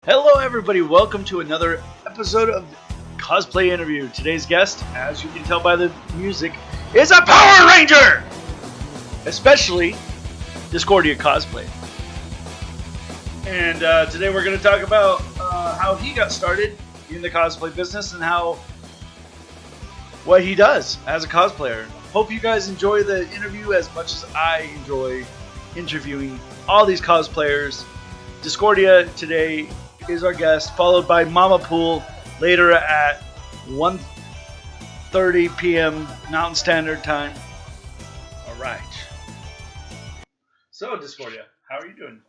Hello, everybody. Welcome to another episode of Cosplay Interview. Today's guest, as you can tell by the music, is a Power Ranger! Especially Discordia Cosplay. And today we're going to talk about how he got started in the cosplay business and what he does as a cosplayer. Hope you guys enjoy the interview as much as I enjoy interviewing all these cosplayers. Discordia today is our guest, followed by Mama Pool later at 1:30 p.m. Mountain Standard Time. All right. So, Discordia, how are you doing?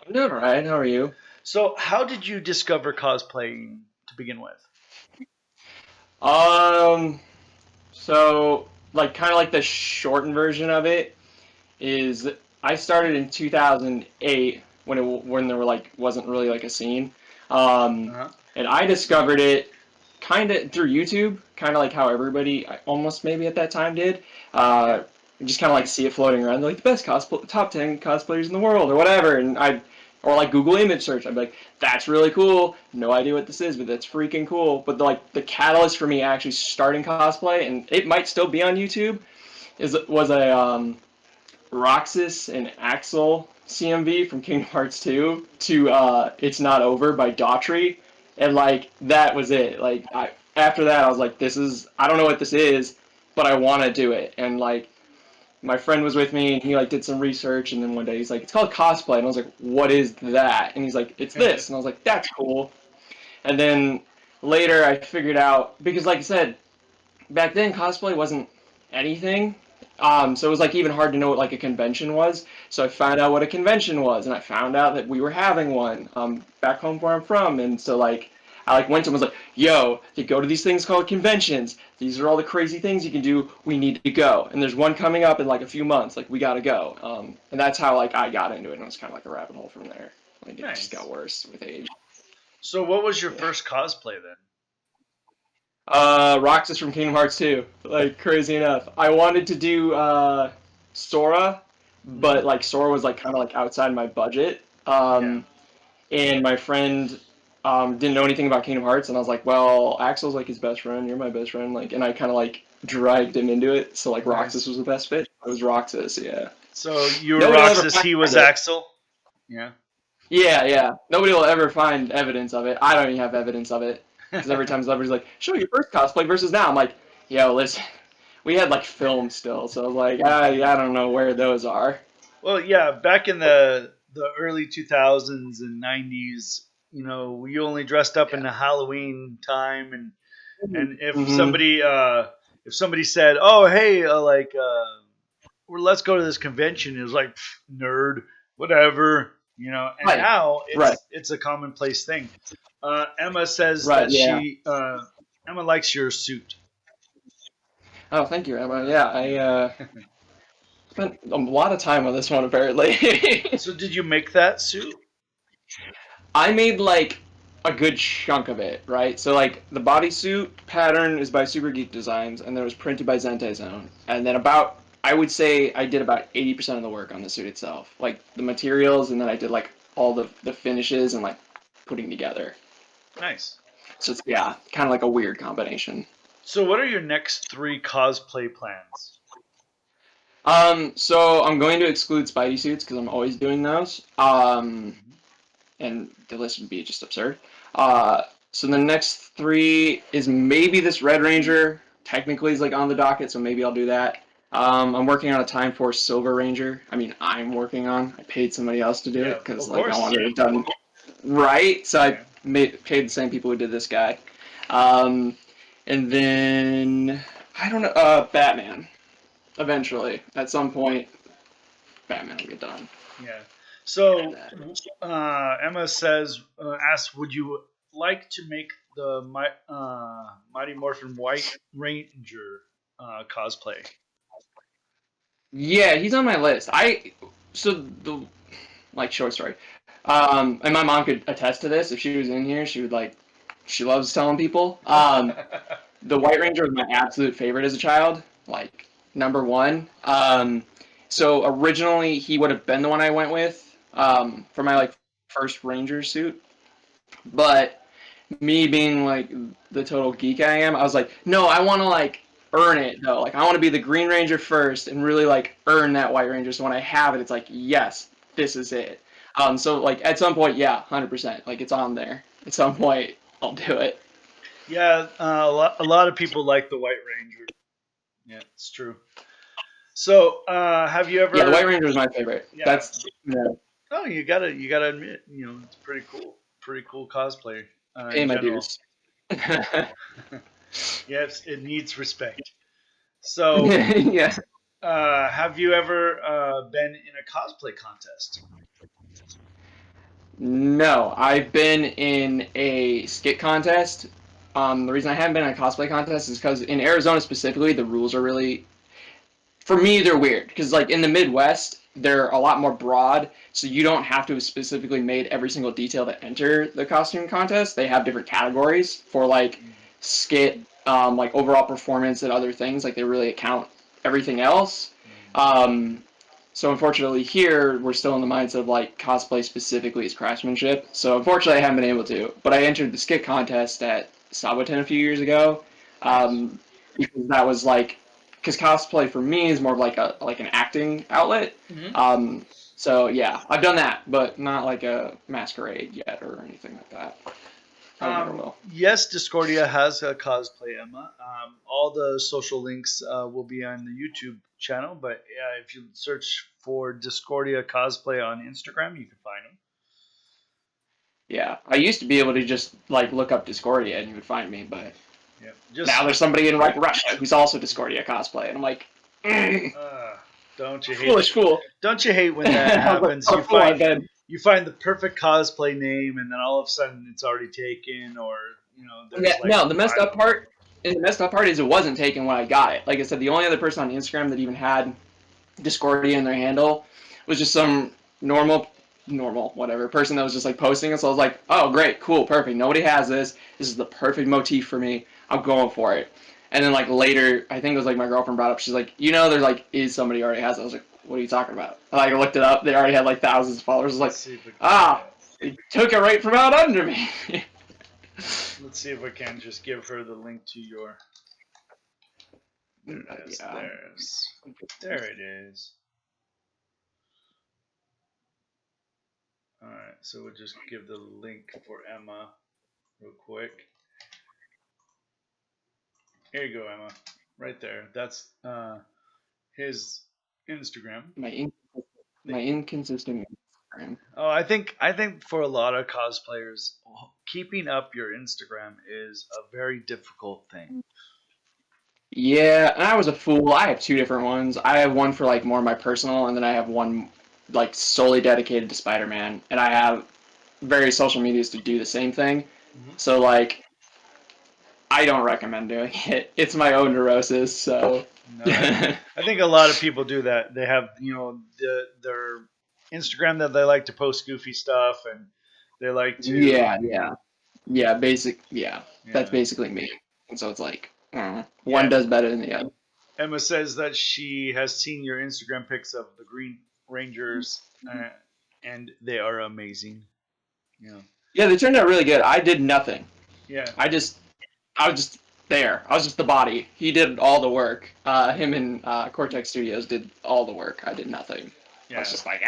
I'm doing all right. How are you? So, how did you discover cosplaying to begin with? Um, kind of like the shortened version of it is I started in 2008 when there wasn't really like a scene. Um, Uh-huh. and I discovered it kind of through YouTube, kind of like how everybody almost maybe at that time did. Yeah. Just kind of like see it floating around, like the best cosplay, top 10 cosplayers in the world or whatever, or like Google image search. I'd be like, that's really cool. No idea what this is, but that's freaking cool. But the catalyst for me actually starting cosplay, and it might still be on YouTube, was a Roxas and Axel CMV from Kingdom Hearts 2 to It's Not Over by Daughtry. And that was it. After that I was like, I don't know what this is, but I want to do it. And my friend was with me and he did some research, and then one day he's like, it's called cosplay, and I was like, what is that? And he's like, it's this. And I was like, that's cool. And then later I figured out, because like I said, back then cosplay wasn't anything. So it was even hard to know what a convention was. So I found out what a convention was, and I found out that we were having one back home where I'm from. And so I went to him and was like, "Yo, you go to these things called conventions. These are all the crazy things you can do. We need to go. And there's one coming up in a few months. We gotta go." And that's how I got into it, and it was kind of like a rabbit hole from there. It just Nice. got worse with age. So, what was your Yeah. first cosplay then? Roxas from Kingdom Hearts 2. Crazy enough. I wanted to do Sora, Mm-hmm. but Sora was kind of outside my budget. Yeah. And my friend didn't know anything about Kingdom Hearts, and I was like, well, Axel's his best friend, you're my best friend, and I kind of dragged him into it. So Roxas Nice. was the best fit. It was Roxas, yeah. So, you were Nobody will ever Roxas, find he was it. Axel? Yeah. Yeah, yeah. Nobody will ever find evidence of it. I don't even have evidence of it. Because every time somebody's like, show your first cosplay versus now, I'm like, yo, listen, we had film still, so I don't know where those are. Well, yeah, back in the early 2000s and 90s, we only dressed up in Yeah. the Halloween time, and Mm-hmm. if somebody said, "Oh, hey, well, let's go to this convention," it was like, "Pff, nerd, whatever, And Right. now Right. it's a commonplace thing. Emma says Right. that Yeah. Emma likes your suit. Oh, thank you, Emma. Yeah, I Yeah. spent a lot of time on this one apparently. So, did you make that suit? I made a good chunk of it, right? So the bodysuit pattern is by Super Geek Designs, and then it was printed by Zente Zone. And then I would say I did about 80% of the work on the suit itself, the materials, and then I did all the finishes and putting together. Nice. So it's, yeah, kind of a weird combination. So, what are your next three cosplay plans? So I'm going to exclude Spidey suits because I'm always doing those. Mhm. And the list would be just absurd. So the next three is maybe this Red Ranger. Technically, is on the docket, so maybe I'll do that. I'm working on a Time Force Silver Ranger. I mean, I'm working on. I paid somebody else to do Yeah, it because of I course. wanted it done right. So I Yeah. paid the same people who did this guy. And then I don't know. Batman. Eventually, at some point, Batman will get done. Yeah. And So, then Emma asks, would you like to make the Mighty Morphin White Ranger cosplay? yeah, he's on my list. So the short story. And my mom could attest to this. If she was in here, she would she loves telling people. The White Ranger was my absolute favorite as a child, number one. So originally he would have been the one I went with for my first Ranger suit. But me being like the total geek I am, I was like, no, I want to like earn it though. Like I want to be the Green Ranger first and really like earn that White Ranger. So when I have it, it's like, yes, this is it. So like at some point, yeah, 100%. Like it's on there. At some point, I'll do it. Yeah, a lot of people like the White Ranger. Yeah, it's true. So, have you Yeah, the ever? White Ranger is my favorite. Yeah. That's yeah, Oh, you gotta admit, it's pretty cool cosplay pay in my general. dues. Yes, it needs respect. So, Yeah. have you ever been in a cosplay contest? No, I've been in a skit contest. The reason I haven't been in a cosplay contest is because in Arizona specifically, the rules are really, for me, they're weird. Because like in the Midwest, they're a lot more broad, so you don't have to have specifically made every single detail to enter the costume contest. They have different categories for like skit, like overall performance and other things. Like they really account everything else. Um, so unfortunately here we're still in the mindset of like cosplay specifically as craftsmanship. So unfortunately I haven't been able to. But I entered the skit contest at Saboten a few years ago. Nice. Um, because that was like because cosplay for me is more of like an acting outlet. Hmm. Um, so yeah, I've done that, but not like a masquerade yet or anything like that. Probably never will. Yes, Discordia has a cosplay, Emma. All the social links will be on the YouTube channel, but yeah, if you search for Discordia cosplay on Instagram, you can find them. Yeah, I used to be able to just like look up Discordia and you would find me, but Yeah, now just there's somebody in like Russia who's also Discordia cosplay, and I'm like, uh, don't you hate foolish fool. don't you hate when that How happens? You fool find I've been. you find the perfect cosplay name, and then all of a sudden it's already taken, or Yeah, there's like no, the messed five up of them. part. And the messed up part is it wasn't taken when I got it. Like I said, the only other person on Instagram that even had Discordia in their handle was just some normal, whatever person that was just like posting it. So I was like, oh, great, cool, perfect. Nobody has this. This is the perfect motif for me. I'm going for it. And then like later, I think it was like my girlfriend brought up. She's like, there's like is somebody already has it. I was like, what are you talking about? And like I looked it up. They already had like thousands of followers. I was Let's like, see if we can find ah, it. they took it right from out under me. Let's see if we can just give her the link to your. There it is. Yeah. There it is. All right, so we'll just give the link for Emma real quick. Here you go, Emma. Right there. That's his Instagram. My in, my inconsistent Instagram. Oh, I think for a lot of cosplayers, keeping up your Instagram is a very difficult thing. Yeah, and I was a fool. I have two different ones. I have one for like more my personal, and then I have one like solely dedicated to Spider-Man. And I have various social medias to do the same thing. Hmm. So like, I don't recommend doing it. It's my own neurosis. So No, I think a lot of people do that. They have their Instagram that they like to post goofy stuff, and they like to yeah. Yeah. That's yeah. basically me. And so it's like, one Yeah. does better than the other. Emma says that she has seen your Instagram pics of the Green Rangers, and they are amazing. Yeah. Yeah, they turned out really good. I did nothing. Yeah. I just I was just there. I was just the body. He did all the work. Him and Cortex Studios did all the work. I did nothing. I was Yeah. just like,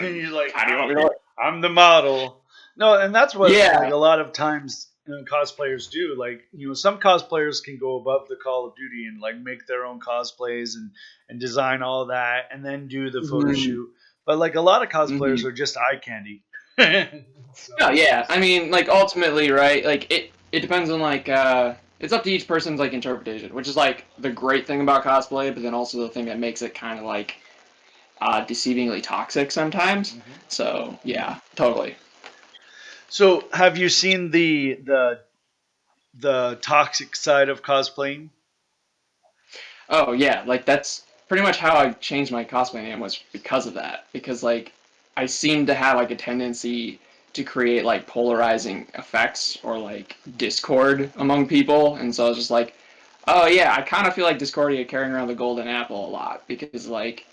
And you're like, how do you want me to work? I'm the model. No, and that's what like Yeah. a lot of times cosplayers do. Like some cosplayers can go above the Call of Duty and like make their own cosplays and design all that, and then do the photo hmm shoot. But like a lot of hmm cosplayers are just eye candy. So Oh yeah. I mean, like ultimately, right? Like it depends on like it's up to each person's like interpretation, which is like the great thing about cosplay, but then also the thing that makes it kind of like deceivingly toxic sometimes. mhm. So yeah, totally. So have you seen the toxic side of cosplaying? Oh yeah, like that's pretty much how I changed my cosplay name was because of that. Because like I seem to have like a tendency to create like polarizing effects or like discord among people, and so I was just like, oh yeah, I kind of feel like Discordia carrying around the golden apple a lot because like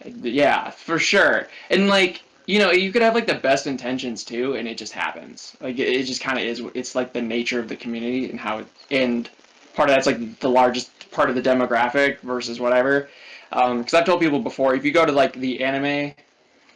yeah, for sure. And like you know, you could have like the best intentions too, and it just happens. Like it just kind of is. It's like the nature of the community and how it, and part of that's like the largest part of the demographic versus whatever. Because I've told people before, if you go to like the anime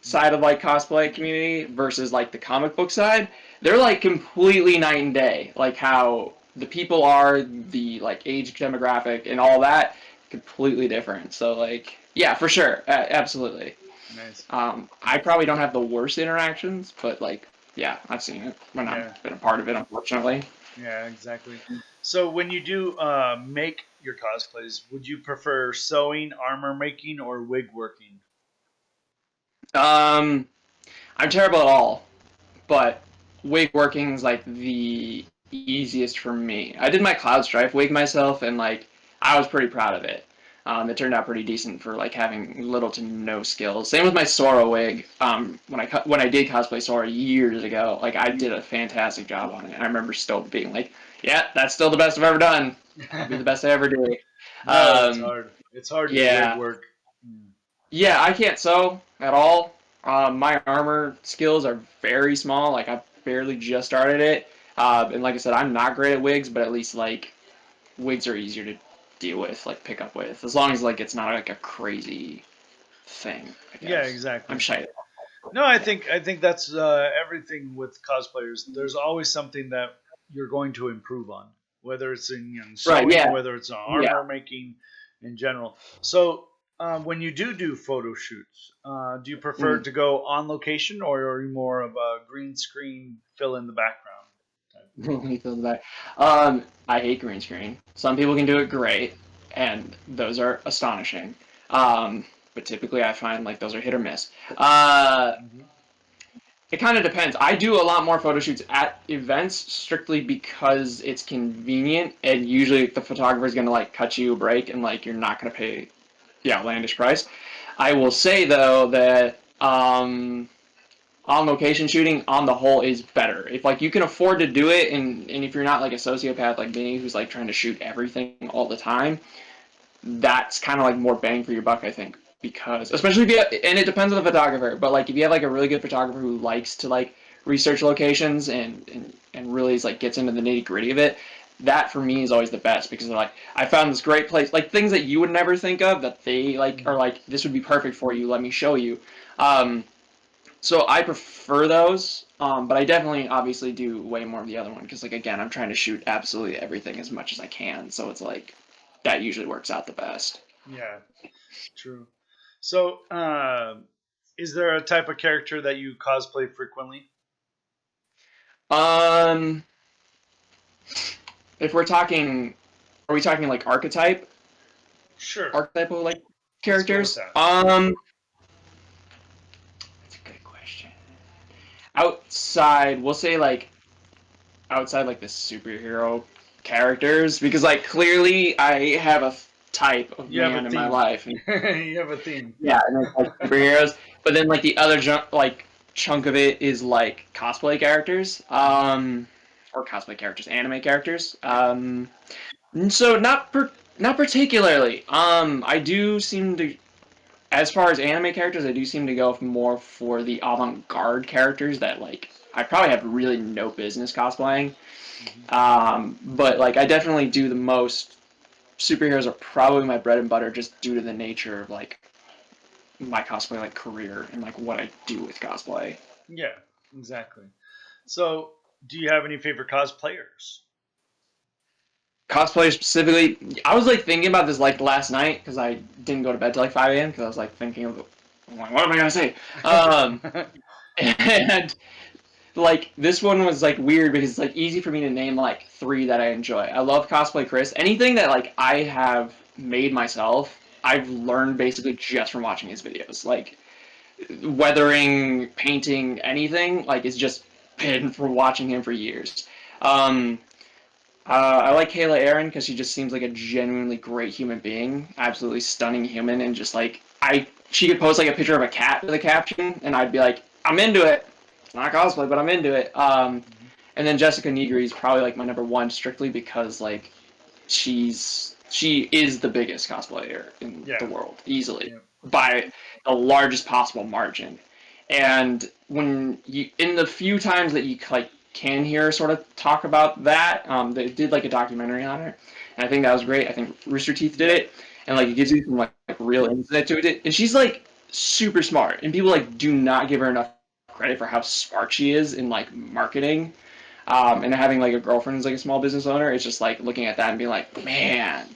side of like cosplay community versus like the comic book side, they're like completely night and day. Like how the people are, the like age demographic and all that, completely different. So like, yeah, for sure, absolutely. Nice. I probably don't have the worst interactions, but like, yeah, I've seen it when Yeah. I've been a part of it, unfortunately. Yeah, exactly. So when you do make your cosplays, would you prefer sewing, armor making, or wig working? Um, I'm terrible at all, but wig working is like the easiest for me. I did my Cloud Strife wig myself, and like I was pretty proud of it. It turned out pretty decent for like having little to no skills. Same with my Sora wig. When I did cosplay Sora years ago, like I did a fantastic job on it. I remember still being like, yeah, that's still the best I've ever done. That'll be the best I ever do. No, it's Um, hard. It's hard to wig yeah, work. Mm. yeah, I can't sew at all. My armor skills are very small. Like I barely just started it, and like I said, I'm not great at wigs, but at least like wigs are easier to deal with, like pick up with, as long as like it's not like a crazy thing. I Yeah, guess I'm exactly. shy. No, I Yeah. think I think that's everything with cosplayers. There's always something that you're going to improve on, whether it's in Right. sewing, Yeah. whether it's in Yeah. armor making, in general. So when you do photo shoots, do you prefer Mm. to go on location, or are you more of a green screen fill in the background type? Let me feel that. I hate green screen. Some people can do it great, and those are astonishing. Um, but typically, I find like those are hit or miss. Hmm. It kind of depends. I do a lot more photo shoots at events strictly because it's convenient, and usually the photographer is going to like cut you a break, and like you're not going to pay the outlandish price. I will say though that on location shooting on the whole is better. If like you can afford to do it, and if you're not like a sociopath like me who's like trying to shoot everything all the time, that's kind of like more bang for your buck, I think, because especially if you have, and it depends on the photographer, but like if you have like a really good photographer who likes to like research locations and really is like gets into the nitty gritty of it, that for me is always the best because like I found this great place, like things that you would never think of that they like are Hmm. like this would be perfect for you. Let me show you. Um, so I prefer those, but I definitely obviously do way more of the other one because like again I'm trying to shoot absolutely everything as much as I can, so it's like that usually works out the best. Yeah, true. So, is there a type of character that you cosplay frequently? Um, if we're talking, are we talking like Sure. archetypal like Let's go with characters? that. That's a good question. Outside, we'll say like outside like the superhero characters because like clearly I have a type of You have a man in my theme. life, and You have a theme. yeah, and it's like superheroes. But then like the other chunk of it is like cosplay characters, Hmm. or cosplay characters, anime characters. Yeah. So not particularly. I do seem to, as far as anime characters, I do seem to go more for the avant-garde characters that like I probably have really no business cosplaying. Hmm. But like I definitely do the most. Superheroes are probably my bread and butter just due to the nature of like my cosplay like career and like what I do with cosplay. Yeah, exactly. So, do you have any favorite cosplayers? Cosplay specifically, I was like thinking about this like last night because I didn't go to bed till like 5 a.m. because I was like thinking of, I'm like, what am I gonna say? Um, and like this one was like weird because it's like easy for me to name like three that I enjoy. I love cosplay Chris. Anything that like I have made myself, I've learned basically just from watching his videos. Like weathering, painting, anything, like it's just been from watching him for years. Um, I like Kayla Aaron because she just seems like a genuinely great human being, absolutely stunning human, and just like she could post like a picture of a cat with a caption, and I'd be like, I'm into it. It's not cosplay, but I'm into it. Mhm. And then Jessica Nigri is probably like my number one, strictly because like she is the biggest cosplayer in the Yeah. world, easily Yeah. by the largest possible margin. And when you, in the few times that you like can hear her sort of talk about that, they did like a documentary on her, and I think that was great. I think Rooster Teeth did it, and like it gives you some like real insight to it. And she's like super smart, and people like do not give her enough credit for how smart she is in like marketing. And having like a girlfriend who's like a small business owner, it's just like looking at that and being like, man,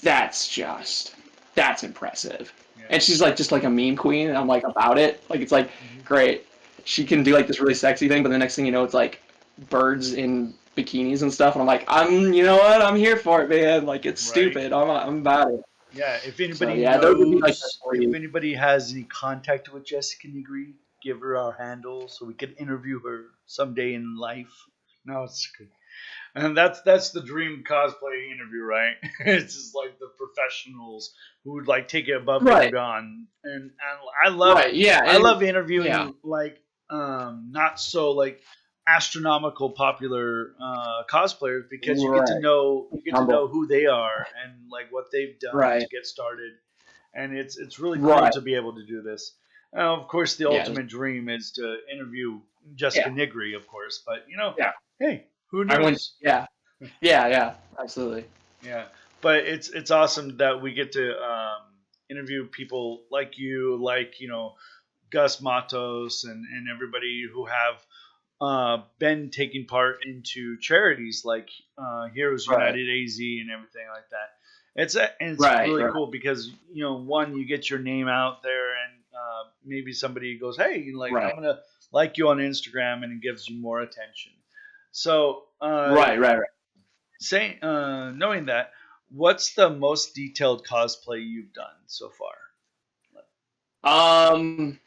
that's impressive. Yeah. And she's like just like a meme queen, and I'm like about it. Like it's like Mhm. great. She can do like this really sexy thing, but the next thing you know, it's like birds in bikinis and stuff. And I'm like, you know what? I'm here for it, man. Like it's Right. stupid. I'm about it. Yeah. If So anybody yeah, those would be like the knows, if three. anybody has any contact with Jessica Negri, give her our handle so we could interview her someday in life. No, it's good. And that's the dream cosplay interview, right? It's just like the professionals who would like take it above and Right, beyond. And I love right, yeah, I and love yeah, interviewing like not so like astronomical popular cosplayers because right, you get to know humble, who they are and like what they've done to right, get started, and it's really cool right, to be able to do this. Of course, the yeah, ultimate dream is to interview Jessica yeah, Nigri, of course, but yeah. hey, who I went, knows? yeah, yeah, yeah, absolutely. Yeah, but it's awesome that we get to interview people like you, like Gus Matos and everybody who have been taking part into charities like Heroes Right, United AZ and everything like that. And it's right, really right, cool because one, you get your name out there, and maybe somebody goes, hey, like right, I'm gonna like you on Instagram, and it gives you more attention. So right, right, right. knowing that, what's the most detailed cosplay you've done so far? Um,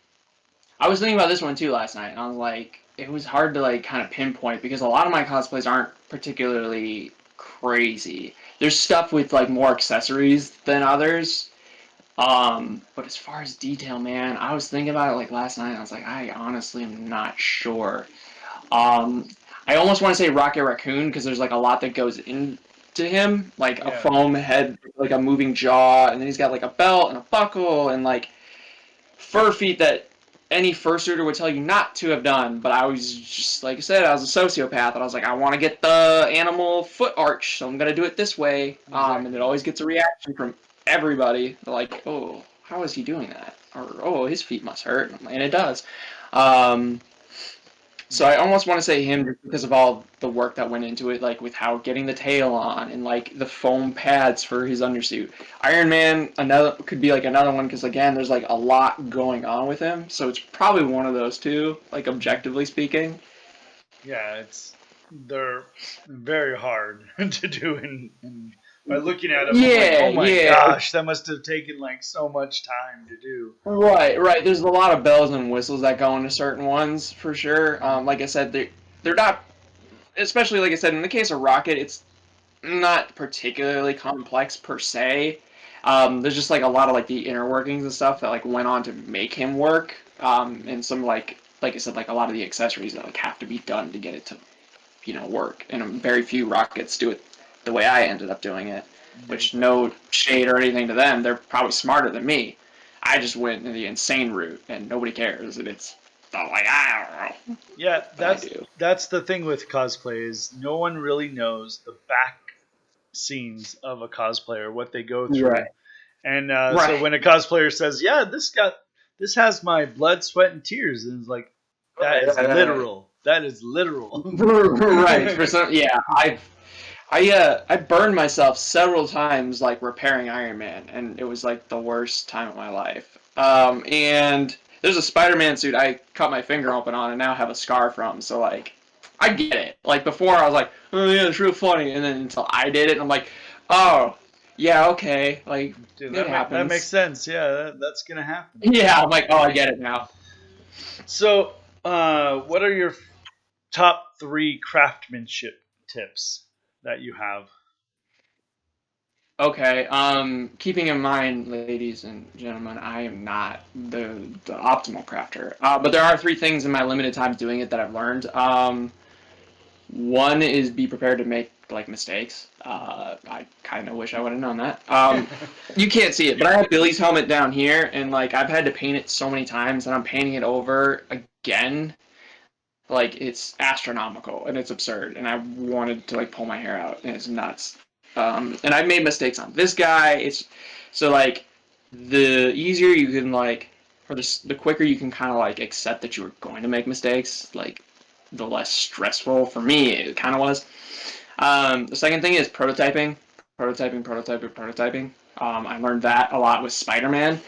I was thinking about this one too last night, and I was like, it was hard to like kind of pinpoint because a lot of my cosplays aren't particularly crazy. There's stuff with like more accessories than others. But as far as detail, man, I was thinking about it like last night, and I was like, I honestly am not sure. Um, I almost want to say Rocket Raccoon because there's like a lot that goes into him, like a Yeah, foam head, like a moving jaw, and then he's got like a belt and a buckle and like fur feet that any fursuiter would tell you not to have done. But I was just like I said, I was a sociopath, and I was like, I want to get the animal foot arch, so I'm gonna do it this way. And it exactly. always gets a reaction from everybody. They're like, oh, how is he doing that? Or oh, his feet must hurt, and it does. Um, so I almost want to say him just because of all the work that went into it, like with how getting the tail on and like the foam pads for his undersuit. Iron Man another could be like another one because again, there's like a lot going on with him. So it's probably one of those two, like Mhm. objectively speaking. Yeah, they're very hard to do, and by looking at them, I'm like, Yeah, oh my yeah. gosh, that must have taken like so much time to do. Right, right. There's a lot of bells and whistles that go into certain ones for sure. Mhm. Like I said, they're not, especially like I said in the case of Rocket, it's not particularly complex per se. There's just like a lot of like the inner workings and stuff that like went on to make him work. And some like I said, like a lot of the accessories that like have to be done to get it to work. And very few rockets do it the way I ended up doing it. Yeah, Which exactly. no shade or anything to them, they're probably smarter than me. I just went the insane route, and nobody cares. And it's not like I don't know, Yeah, but I do. that's the thing with cosplay is no one really knows the back scenes of a cosplayer, what they go Right. through. And so Right. when a cosplayer says, "Yeah, this has my blood, sweat, and tears," and it's like, that Right. is Right. Right. literal. That is literal. Right. For some, yeah, I burned myself several times like repairing Iron Man, and it was like the worst time of my life. And there's a Spider-Man suit I cut my finger open on and now have a scar from. So like, I get it. Like before, I was like, oh yeah, it's real funny, and then until I did it, I'm like, oh yeah, okay, like Dude, it that makes happens. sense. Yeah, that's gonna happen. Yeah, I'm like, oh, I get it now. So, what are your top three craftsmanship tips that you have? Okay, keeping in mind, ladies and gentlemen, I am not the optimal crafter. But there are three things in my limited time doing it that I've learned. One is be prepared to make like mistakes. I kind of wish I would have known that. You can't see it, but I have Billy's helmet down here, and like I've had to paint it so many times, and I'm painting it over again, like it's astronomical and it's absurd, and I wanted to like pull my hair out, and it's nuts. And I've made mistakes on this guy. It's so like the easier you can like, or the quicker you can kind of like accept that you were going to make mistakes, like the less stressful for me it kind of was. The second thing is prototyping. I learned that a lot with Spider-Man.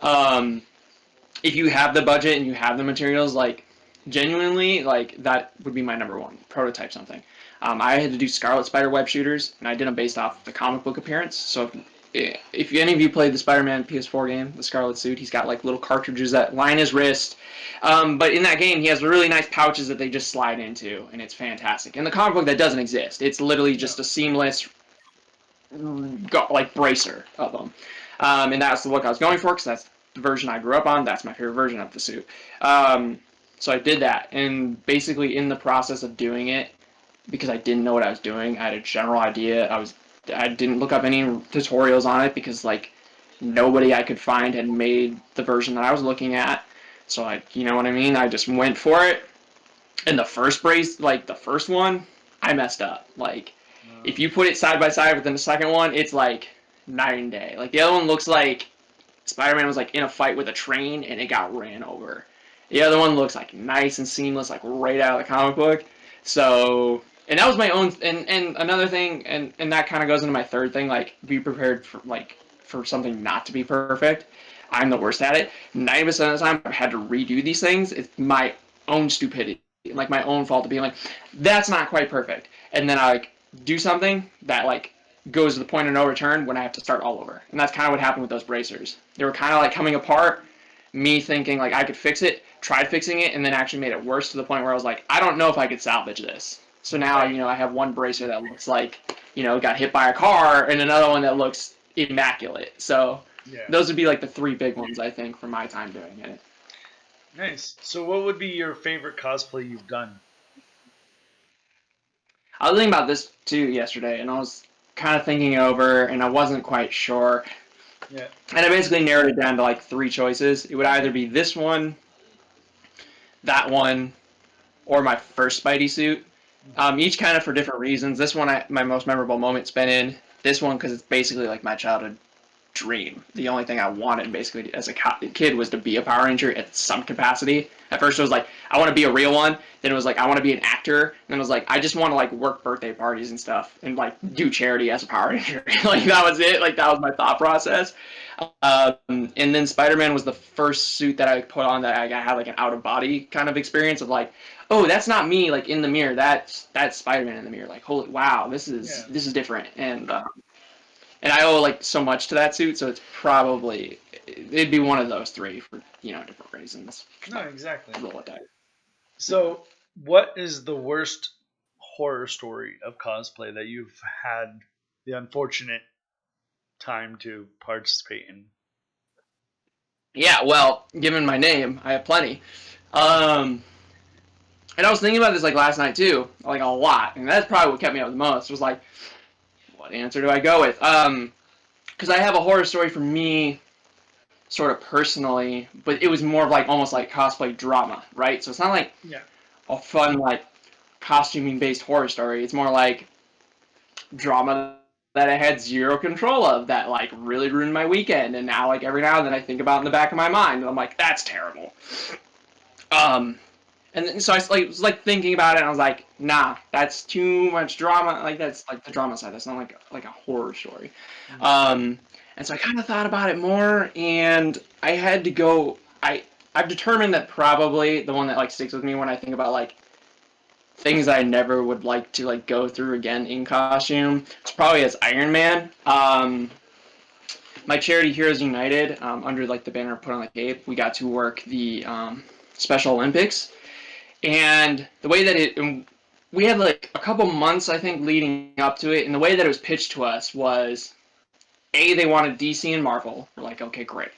Um, if you have the budget and you have the materials, like genuinely, like that would be my number one. Prototype something. I had to do Scarlet Spider web shooters, and I did them based off the comic book appearance. So if any of you played the Spider-Man PS4 game, the Scarlet Suit, he's got like little cartridges that line his wrist. But in that game, he has really nice pouches that they just slide into, and it's fantastic. In the comic book, that doesn't exist. It's literally just a seamless like bracer of them. And that's the look I was going for because that's the version I grew up on. That's my favorite version of the suit. So I did that, and basically in the process of doing it, because I didn't know what I was doing, I had a general idea. I didn't look up any tutorials on it because like nobody I could find had made the version that I was looking at. So you know what I mean? I just went for it. And the first brace, like the first one, I messed up. Like if you put it side by side with the second one, it's like night and day. Like the other one looks like Spider-Man was like in a fight with a train and it got ran over. The other one looks like nice and seamless, like right out of the comic book. So, and that was my own. And another thing, and that kind of goes into my third thing. Like, be prepared for something not to be perfect. I'm the worst at it. 90% of the time, I've had to redo these things. It's my own stupidity, like my own fault to be like, that's not quite perfect. And then I like do something that like goes to the point of no return when I have to start all over. And that's kind of what happened with those bracers. They were kind of like coming apart, me thinking like I could fix it, tried fixing it, and then actually made it worse to the point where I was like, I don't know if I could salvage this. So now, I have one bracer that looks like, got hit by a car and another one that looks immaculate. So those would be like the three big ones, I think, from my time doing it. Nice. So what would be your favorite cosplay you've done? I was thinking about this too yesterday, and I was kind of thinking over, and I wasn't quite sure. Yeah. And I basically narrowed it down to like three choices. It would either be this one, that one, or my first Spidey suit. Each kind of for different reasons. This one, my most memorable moment's been in. This one because it's basically like my childhood dream. The only thing I wanted basically as a kid was to be a Power Ranger at some capacity. At first it was like, I want to be a real one. Then it was like, I want to be an actor. And then it was like, I just want to like work birthday parties and stuff and like do charity as a Power Ranger. Like that was it. Like that was my thought process. And then Spider-Man was the first suit that I put on that I had like an out of body kind of experience of like, oh, that's not me like in the mirror. That's Spider-Man in the mirror. Like, holy wow, this is different. And I owe like so much to that suit, so it'd be one of those three for different reasons. No, exactly. Roll with that. So, what is the worst horror story of cosplay that you've had the unfortunate time to participate in? Yeah, well, given my name, I have plenty. And I was thinking about this like last night too, like a lot, and that's probably what kept me up the most. Was like, what answer do I go with? Because I have a horror story for me, sort of personally, but it was more of like almost like cosplay drama, right? So it's not like a fun like costuming based horror story. It's more like drama that I had zero control of that like really ruined my weekend, and now like every now and then I think about it in the back of my mind, and I'm like, that's terrible. And then, so I was like thinking about it, and I was like, nah, that's too much drama. Like that's like the drama side. That's not like a horror story. And so I kind of thought about it more, and I had to go. I've determined that probably the one that like sticks with me when I think about like things I never would like to like go through again in costume. It's probably as Iron Man. My charity Heroes United, under like the banner put on the cape, we got to work the Special Olympics. And the way that we had like a couple months, I think, leading up to it, and the way that it was pitched to us was, they wanted DC and Marvel. We're like, okay, great.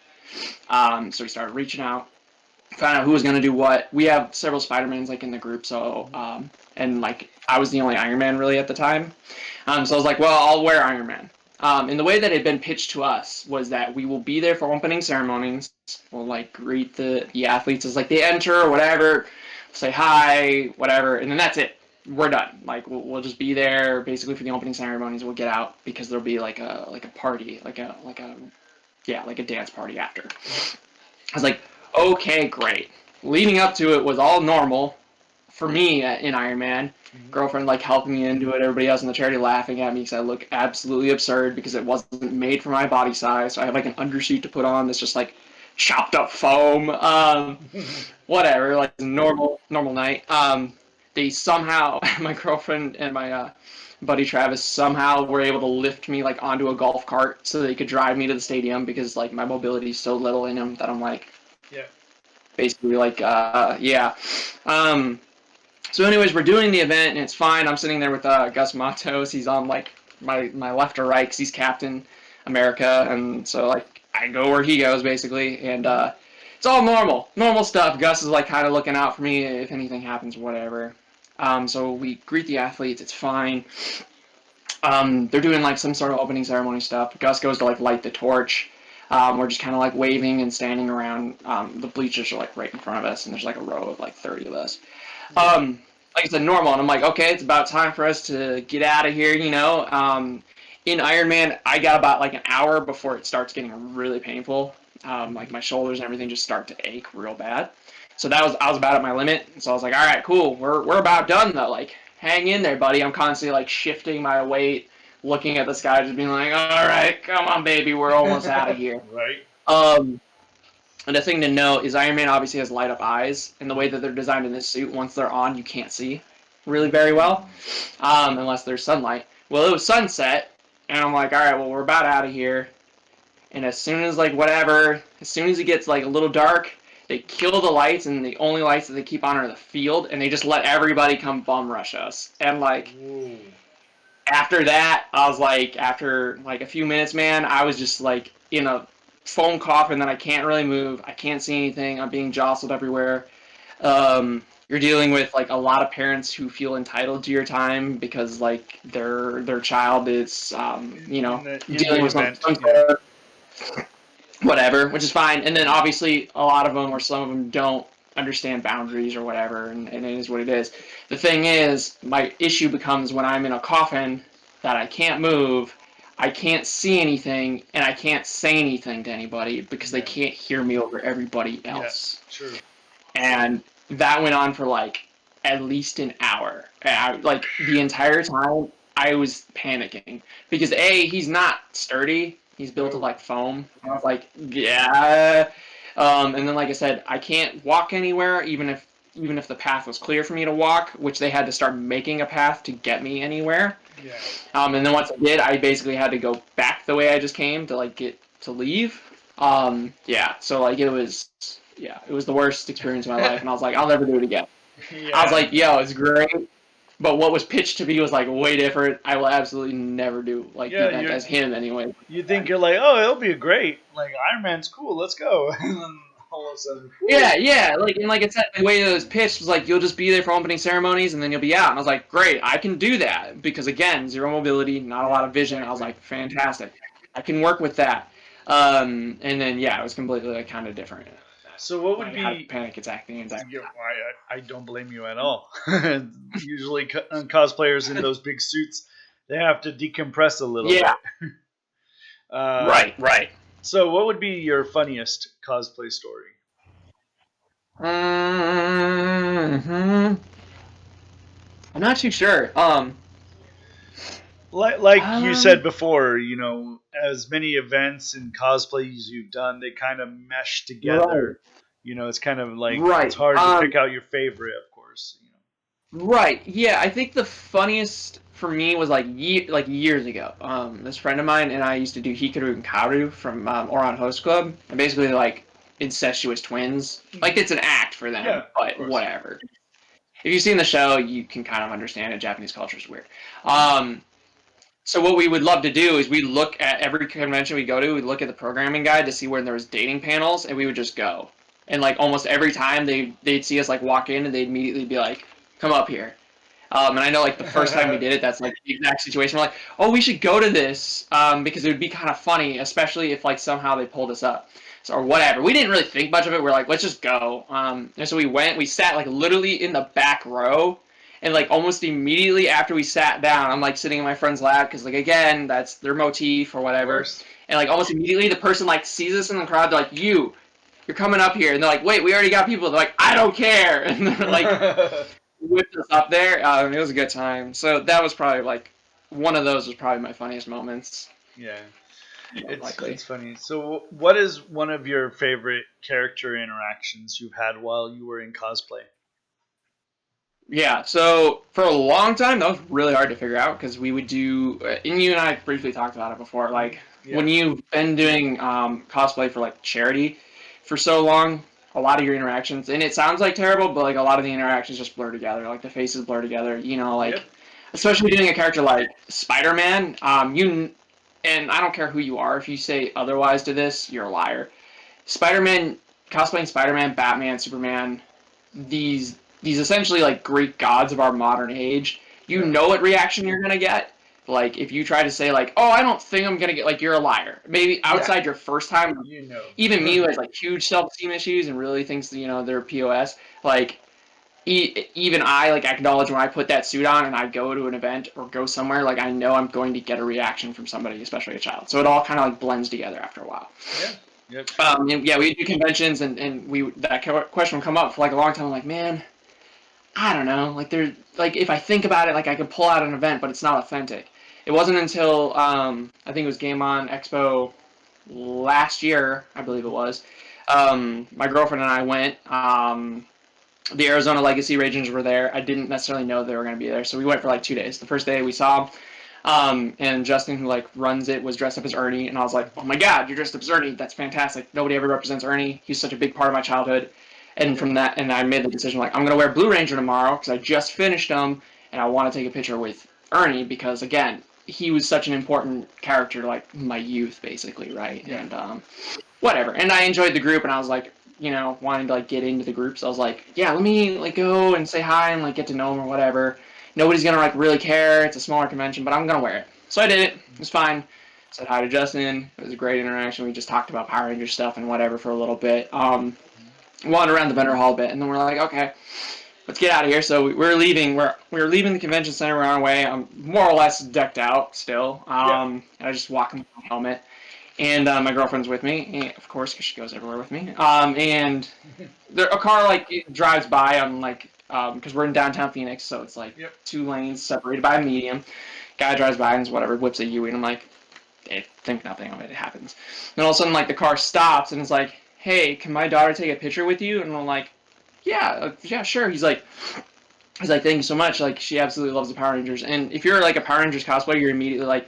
So we started reaching out, found out who was going to do what. We have several Spider-Mans like in the group, so, and like, I was the only Iron Man really at the time. So I was like, well, I'll wear Iron Man. And the way that it had been pitched to us was that we will be there for opening ceremonies. We'll like greet the athletes as like they enter or whatever, say hi, whatever, and then that's it. We're done. Like we'll just be there basically for the opening ceremonies. We'll get out because there'll be like a party, like a dance party after. I was like, okay, great. Leading up to it was all normal for me in Iron Man. Girlfriend like helping me into it, everybody else in the charity laughing at me because I look absolutely absurd because it wasn't made for my body size. So I have like an undersheet to put on that's just like chopped up foam. Whatever, like normal night. They somehow, my girlfriend and my buddy Travis somehow were able to lift me like onto a golf cart so they could drive me to the stadium because like my mobility is so little in them that I'm like, Yeah. basically like, yeah. So anyways, we're doing the event and it's fine. I'm sitting there with Gus Matos. He's on like my left or right because he's Captain America, and so like I go where he goes basically, and it's all normal stuff. Gus is like kind of looking out for me if anything happens, whatever. So we greet the athletes. It's fine. They're doing like some sort of opening ceremony stuff. Gus goes to like light the torch. We're just kind of like waving and standing around. The bleachers are like right in front of us, and there's like a row of like 30 of us. Like I said, normal, and I'm like, okay, it's about time for us to get out of here, you know. In Iron Man, I got about like an hour before it starts getting really painful. Like my shoulders and everything just start to ache real bad. So I was about at my limit. So I was like, all right, cool, we're about done though. Like, hang in there, buddy. I'm constantly like shifting my weight, looking at the sky, just being like, all right, come on, baby, we're almost out of here. Right. And the thing to note is Iron Man obviously has light up eyes, and the way that they're designed in this suit, once they're on, you can't see really very well, unless there's sunlight. Well, it was sunset, and I'm like, all right, well, we're about out of here. And as soon as as soon as it gets like a little dark, they kill the lights, and the only lights that they keep on are the field, and they just let everybody come bum rush us. And like, Ooh. after that, I was like, after like a few minutes, man, I was just like in a foam coffin that I can't really move. I can't see anything. I'm being jostled everywhere. You're dealing with like a lot of parents who feel entitled to your time because like their child is In dealing the with event. some sort of whatever, which is fine. And then obviously a lot of them or some of them don't understand boundaries or whatever, and it is what it is. The thing is, my issue becomes when I'm in a coffin that I can't move, I can't see anything, and I can't say anything to anybody because they can't hear me over everybody else. Yeah, sure. And that went on for like at least an hour. And like the entire time, I was panicking because he's not sturdy. He's built of like foam. And I was like, yeah. And then, like I said, I can't walk anywhere, even if the path was clear for me to walk, which they had to start making a path to get me anywhere. Yeah. And then once I did, I basically had to go back the way I just came to like get to leave. Yeah. So like it was the worst experience of my life, and I was like, I'll never do it again. Yeah. I was like, yo, it's great. But what was pitched to me was like way different. I will absolutely never do like the event as him anyway. You think you're like, oh, it'll be great. Like Iron Man's cool. Let's go. And then all of a sudden, Yeah. Like and like I said, the way it was pitched was like you'll just be there for opening ceremonies and then you'll be out. And I was like, great, I can do that because again, zero mobility, not a lot of vision. I was like, fantastic, I can work with that. And then yeah, it was completely like kind of different. So what would I had a be? panic attack the entire Yeah, I don't blame you at all. Usually, cosplayers in those big suits, they have to decompress a little Yeah. bit. Right. So, what would be your funniest cosplay story? I'm not too sure. Like you said before, as many events and cosplays you've done, they kind of mesh together. It's kind of like it's Right. hard to pick out your favorite, of course. Right. Yeah, I think the funniest for me was like years ago. This friend of mine and I used to do Hikaru and Karu from Oran Host Club, and basically like incestuous twins. Like it's an act for them, Yeah, but whatever. If you've seen the show, you can kind of understand it. Japanese culture is weird. So what we would love to do is we look at every convention we go to, we look at the programming guide to see where there was dating panels, and we would just go. And like almost every time they'd see us like walk in, and they'd immediately be like, "Come up here." And I know like the first time we did it, that's like the exact situation. We're like, oh, we should go to this because it would be kind of funny, especially if like somehow they pulled us up. So, or whatever. We didn't really think much of it. We're like, let's just go. And so we went. We sat like literally in the back row, and like almost immediately after we sat down, I'm like sitting in my friend's lap because like again, that's their motif or Of whatever. course. And like almost immediately, the person like sees us in the crowd. They're like, you're coming up here, and they're like, wait, we already got people. They're like, I don't care, and they're like whipped us up there. It was a good time. So that was probably like one of those was probably my funniest moments. Yeah. Likely. It's funny. So, what is one of your favorite character interactions you've had while you were in cosplay? Yeah, so for a long time that was really hard to figure out because we would do, and you and I briefly talked about it before. Like Yeah. when you've been doing cosplay for like charity for so long, a lot of your interactions, and it sounds like terrible, but like a lot of the interactions just blur together. Like the faces blur together. You know, like Yep. especially doing a character like Spider-Man. And I don't care who you are. If you say otherwise to this, you're a liar. Spider-Man, cosplaying Spider-Man, Batman, Superman, these essentially like Greek gods of our modern age, you Yeah. know what reaction you're gonna get. Like if you try to say like, oh, I don't think I'm gonna get, like, you're a liar. Maybe Yeah. outside your first time, You know. even me who has like huge self-esteem issues and really thinks that, they're POS. Like even I like acknowledge when I put that suit on and I go to an event or go somewhere, like I know I'm going to get a reaction from somebody, especially a child. So it all kind of like blends together after a while. Yeah. Yep. And yeah, we do conventions and that question would come up for like a long time. I'm like, man, I don't know. Like there's like if I think about it, like I could pull out an event, but it's not authentic. It wasn't until I think it was Game On Expo last year, I believe it was. My girlfriend and I went. The Arizona Legacy Rangers were there. I didn't necessarily know they were going to be there, so we went for like 2 days. The first day we saw them, and Justin, who like runs it, was dressed up as Ernie, and I was like, "Oh my God, you're dressed up as Ernie! That's fantastic! Nobody ever represents Ernie. He's such a big part of my childhood." And Yep. from that, and I made the decision like I'm gonna wear Blue Ranger tomorrow because I just finished him, and I want to take a picture with Ernie because again, he was such an important character to like my youth, basically, right? Yeah. And whatever. And I enjoyed the group, and I was like, wanting to like get into the group. So I was like, yeah, let me like go and say hi and like get to know him or whatever. Nobody's gonna like really care. It's a smaller convention, but I'm gonna wear it. So I did it. It was fine. Said hi to Justin. It was a great interaction. We just talked about Power Ranger stuff and whatever for a little bit. Wandered around the vendor hall a bit, and then we're like, okay, let's get out of here. So we were leaving. We were leaving the convention center. We're on our way. I'm more or less decked out still. Yeah. And I just walk in with my helmet. And my girlfriend's with me, and, of course, because she goes everywhere with me. And a car like drives by on like because we're in downtown Phoenix, so it's like Yep. 2 lanes separated by a median. Guy drives by and whatever whips at you, and I'm like, hey, think nothing of it. It happens. Then all of a sudden, like the car stops, and it's like, hey, can my daughter take a picture with you? And I'm like, yeah, sure. He's like, thank you so much. Like, she absolutely loves the Power Rangers. And if you're like a Power Rangers cosplayer, you're immediately like,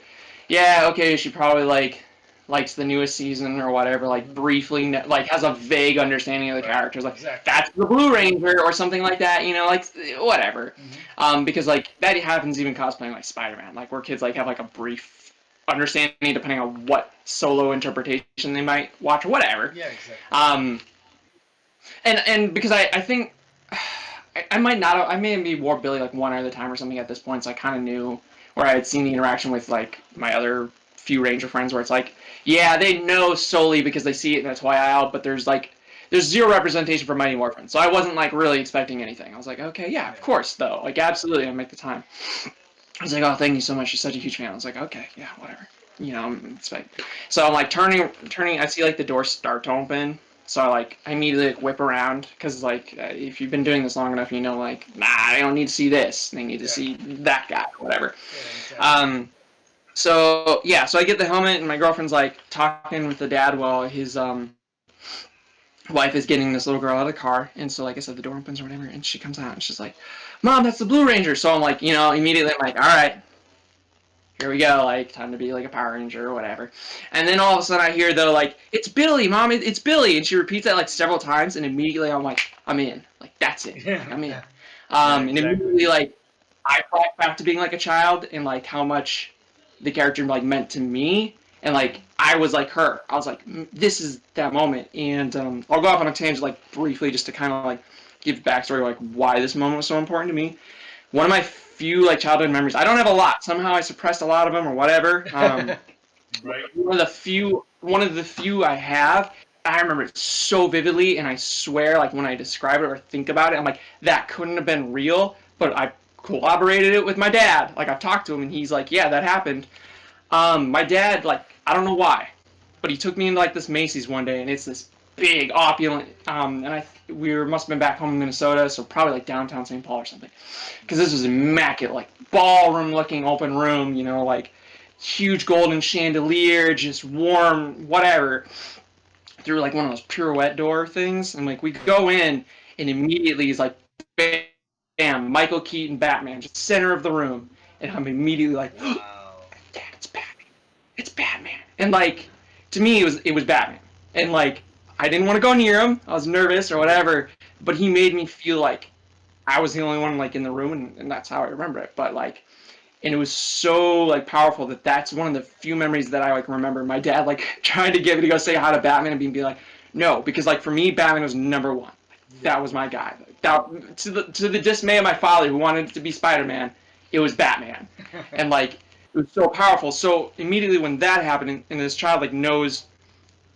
yeah, okay, she probably like likes the newest season or whatever. Like, briefly, like has a vague understanding of the Right. characters. Like, Exactly. that's the Blue Ranger or something like that. Like whatever. Mm-hmm. Because like that happens even cosplaying like Spider-Man. Like where kids like have like a brief understanding depending on what solo interpretation they might watch or whatever. Yeah. Exactly. And because I think I might not have, I may be wore Billy like one other time or something at this point, so I kind of knew where I had seen the interaction with like my other few Ranger friends where it's like, yeah, they know solely because they see it and that's why but there's zero representation for Mighty Morphin, so I wasn't like really expecting anything. I was like, okay, yeah, of course though, like absolutely, I'll make the time. I was like, oh, thank you so much. She's such a huge fan. I was like, okay, yeah, whatever. I'm expecting. So I'm like turning. I see like the door start to open. So I immediately like, whip around because like if you've been doing this long enough, like nah, they don't need to see this. They need to see that guy, whatever. Yeah. Exactly. So yeah, so I get the helmet and my girlfriend's like talking with the dad while his wife is getting this little girl out of the car. And so like I said, the door opens or whatever, and she comes out and she's like, "Mom, that's the Blue Ranger." So I'm like, immediately I'm like, all right, here we go, like, time to be, like, a Power Ranger or whatever. And then all of a sudden I hear, though, like, it's Billy, Mom, it's Billy. And she repeats that, like, several times, and immediately I'm like, I'm in. Like, that's it. Yeah. Like, I'm in. Yeah. And Exactly. immediately, like, I brought back to being, like, a child and, like, how much the character, like, meant to me. And, like, I was like her. I was like, this is that moment. And I'll go off on a tangent, like, briefly just to kind of, like, give backstory, like, why this moment was so important to me. one of my few like childhood memories. I don't have a lot. Somehow I suppressed a lot of them or whatever. Right. One of the few I have, I remember it so vividly, and I swear, like when I describe it or think about it, I'm like, that couldn't have been real. But I corroborated it with my dad. Like I've talked to him, and he's like, yeah, that happened. My dad, like, I don't know why, but he took me into like this Macy's one day, and it's this big opulent, and must have been back home in Minnesota, so probably like downtown St. Paul or something, because this was immaculate, like ballroom looking open room, like huge golden chandelier, just warm, whatever, through like one of those pirouette door things, and like we go in, and immediately he's like, bam, Michael Keaton, Batman, just center of the room, and I'm immediately like, Wow. Dad, it's Batman. And like, to me, it was Batman. And like, I didn't want to go near him. I was nervous or whatever. But he made me feel like I was the only one like in the room, and that's how I remember it. But like, and it was so like powerful that's one of the few memories that I like remember. My dad like trying to get me to go say hi to Batman and be like, no, because like for me, Batman was number one. That was my guy. That, to the dismay of my father, who wanted it to be Spider-Man, it was Batman, and like it was so powerful. So immediately when that happened, and this child like knows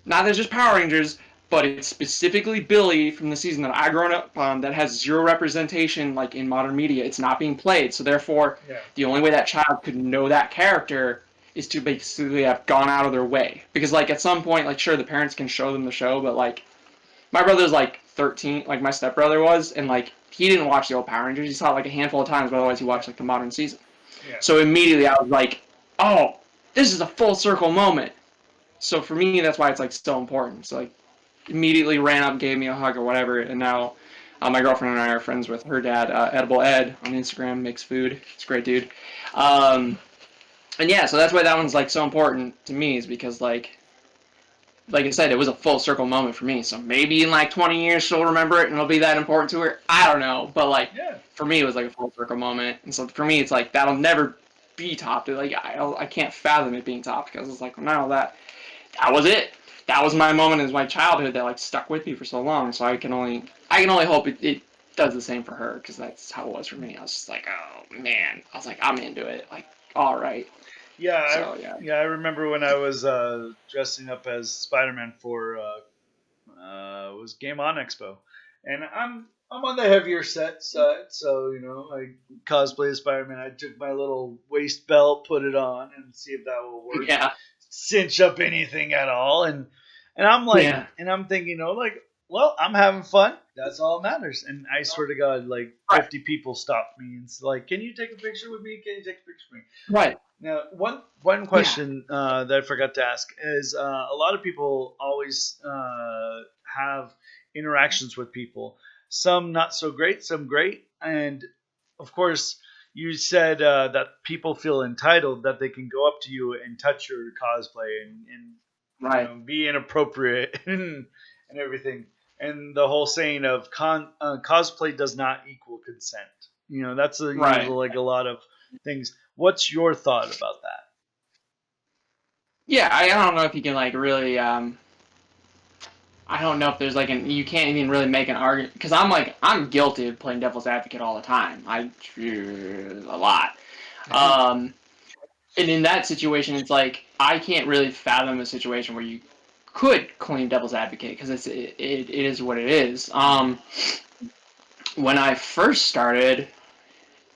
not that it's just Power Rangers, but it's specifically Billy from the season that I grown up on that has zero representation like in modern media. It's not being played, so therefore, Yeah. the only way that child could know that character is to basically have gone out of their way. Because like at some point, like sure the parents can show them the show, but like my brother's like 13, like my stepbrother was, and like he didn't watch the old Power Rangers. He saw it like a handful of times, but otherwise he watched like the modern season. Yeah. So immediately I was like, oh, this is a full circle moment. So for me, that's why it's like so important. So like immediately ran up, gave me a hug or whatever, and now my girlfriend and I are friends with her dad, Edible Ed, on Instagram, makes food. It's a great dude. And yeah, so that's why that one's like so important to me, is because like I said, it was a full circle moment for me. So maybe in like 20 years she'll remember it and it'll be that important to her. I don't know, but like Yeah. for me it was like a full circle moment, and so for me it's like that'll never be topped. Like I can't fathom it being topped, because it's like no, that was it. That was my moment as my childhood that like stuck with me for so long. So I can only hope it does the same for her, because that's how it was for me. I was just like, oh man, I was like, I'm into it. Like, all right. Yeah, So yeah, I remember when I was dressing up as Spider-Man for it was Game On Expo, and I'm on the heavier set side, so I cosplay as Spider-Man. I took my little waist belt, put it on, and see if that will work, yeah, cinch up anything at all, and I'm like, yeah. and I'm thinking, like, well, I'm having fun. That's all that matters. And I swear to God, like Right, 50 people stopped me and it's like, can you take a picture with me? Can you take a picture with me? right. Now, one Yeah, question that I forgot to ask is a lot of people always have interactions with people. Some not so great, some great, and of course, you said that people feel entitled that they can go up to you and touch your cosplay and right. be inappropriate and everything. And the whole saying of cosplay does not equal consent. That's Right. like a lot of things. What's your thought about that? Yeah, I don't know if you can like really I don't know if there's like you can't even really make an argument, because I'm guilty of playing devil's advocate all the time. A lot. Um and in that situation it's like I can't really fathom a situation where you could claim devil's advocate, because it is what it is. When I first started,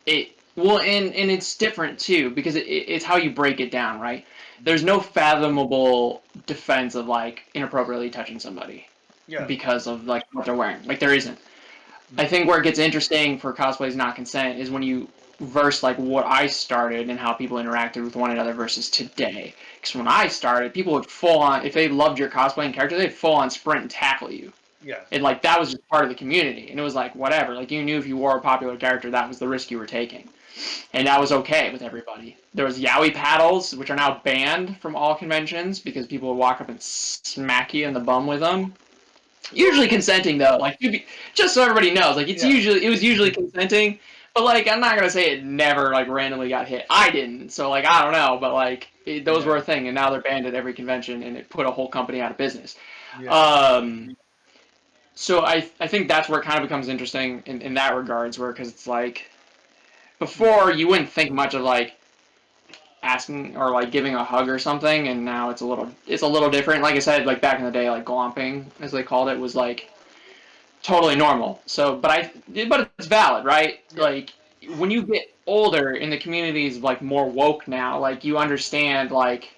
and it's different too, because it's how you break it down, right? There's no fathomable defense of like inappropriately touching somebody Yeah. because of like what they're wearing. Like there isn't. I think where it gets interesting for cosplays not consent is when you verse like what I started and how people interacted with one another versus today. Because when I started, people would full on, if they loved your cosplaying character, they'd full on sprint and tackle you. Yeah. And like that was just part of the community, and it was like whatever. Like you knew if you wore a popular character, that was the risk you were taking, and that was okay with everybody. There was yaoi paddles, which are now banned from all conventions because people would walk up and smack you in the bum with them. Usually consenting though, like just so everybody knows, like Yeah. it was usually consenting, but like I'm not gonna say it never like randomly got hit. I didn't, so like I don't know, but like those Yeah. were a thing, and now they're banned at every convention, and it put a whole company out of business. Yeah. Um, so I think that's where it kind of becomes interesting in that regards, where because it's like, Before, you wouldn't think much of like asking or like giving a hug or something, and now it's a little different. Like I said, like back in the day, like glomping, as they called it, was like totally normal. So, but it's valid, right? Yeah. Like when you get older and the community is like more woke now, like you understand like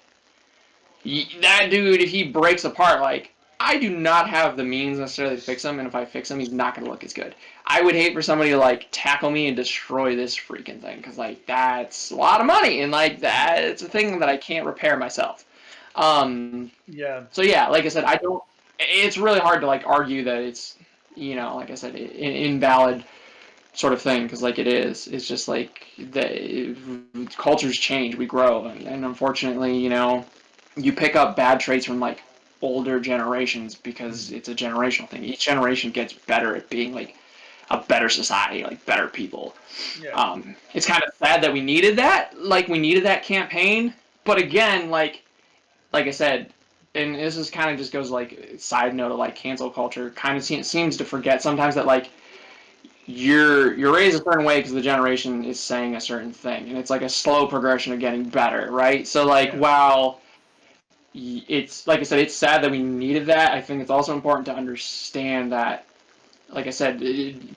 that dude, if he breaks apart, like I do not have the means necessarily to fix him, and if I fix him, he's not gonna look as good. I would hate for somebody to like tackle me and destroy this freaking thing, because like that's a lot of money, and like that it's a thing that I can't repair myself. Yeah. So yeah, like I said, I don't. It's really hard to like argue that it's like I said, invalid sort of thing, because like it is. It's just like the cultures change, we grow, and unfortunately, you pick up bad traits from like older generations because it's a generational thing. Each generation gets better at being like a better society, like better people. Yeah. It's kind of sad that we needed that, like we needed that campaign. But again, like I said, and this is kind of just goes like side note of like cancel culture, kind of seems to forget sometimes that like you're raised a certain way because the generation is saying a certain thing, and it's like a slow progression of getting better, right? So like Yeah. while it's like I said, it's sad that we needed that. I think it's also important to understand that, like I said,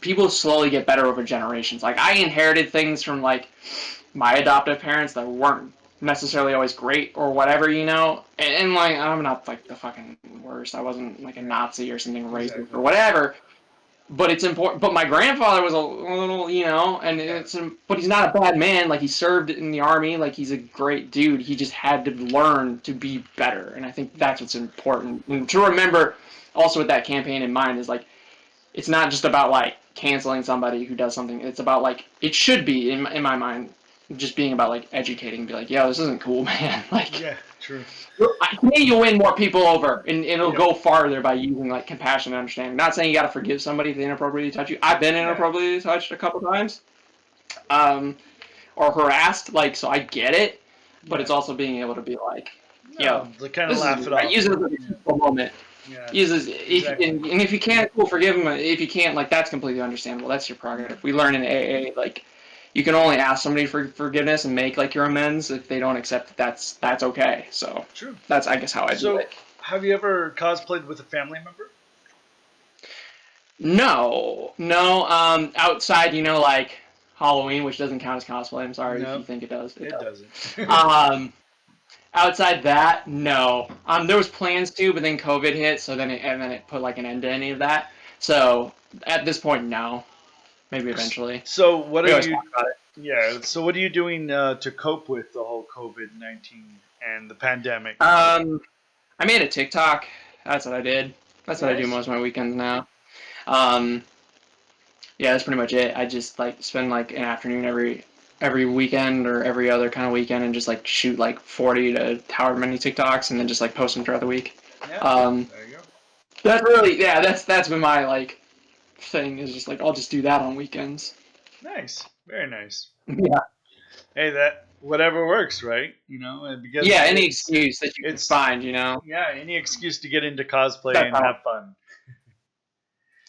people slowly get better over generations. Like I inherited things from like my adoptive parents that weren't necessarily always great or whatever, and like I'm not like the fucking worst. I wasn't like a Nazi or something racist Exactly. or whatever. But it's important. But my grandfather was a little, and Yeah. but he's not a bad man. Like he served in the army. Like he's a great dude. He just had to learn to be better, and I think Yeah. that's what's important. And to remember, also with that campaign in mind, is like it's not just about like canceling somebody who does something. It's about like it should be in my mind, just being about like educating. Be like, yo, this isn't cool, man. Like Yeah. True. I think you'll win more people over, and it'll Yep. go farther by using like compassion and understanding. Not saying you got to forgive somebody if they inappropriately touch you. I've been Yeah. inappropriately touched a couple times, um, or harassed. Like, so I get it, but Yeah. it's also being able to be like, yo, No, to kind of this is laugh me, it right? off. Use it as like a Yeah. teachable moment. Yeah. Use this if Exactly. and if you can't, cool, forgive them. If you can't, like that's completely understandable. That's your prerogative. We learn in AA like you can only ask somebody for forgiveness and make like your amends. If they don't accept it, that's okay. So True. that's I guess how I do So, it. have you ever cosplayed with a family member? No, no. Outside, like Halloween, which doesn't count as cosplay. I'm sorry if you No, think it does. It it does. doesn't. Outside that, no. There was plans to, but then COVID hit, so then it put like an end to any of that. So at this point, no. Maybe eventually. So, what We are always you? talk about it. Yeah. So, what are you doing to cope with the whole COVID-19 and the pandemic? I made a TikTok. That's what I did. That's what I do Nice. most of my weekends now. Um, yeah, that's pretty much it. I just like spend like an afternoon every weekend or every other kind of weekend and just like shoot like 40 to however many TikToks and then just like post them throughout the week. Yeah. Um, There you go. that's really yeah. That's been my like thing is just like I'll just do that on weekends. Nice. Very nice. Yeah. Hey, that whatever works, right? Because Yeah. Any excuse that you can it's find. yeah, any excuse to get into cosplay That's and how. have fun.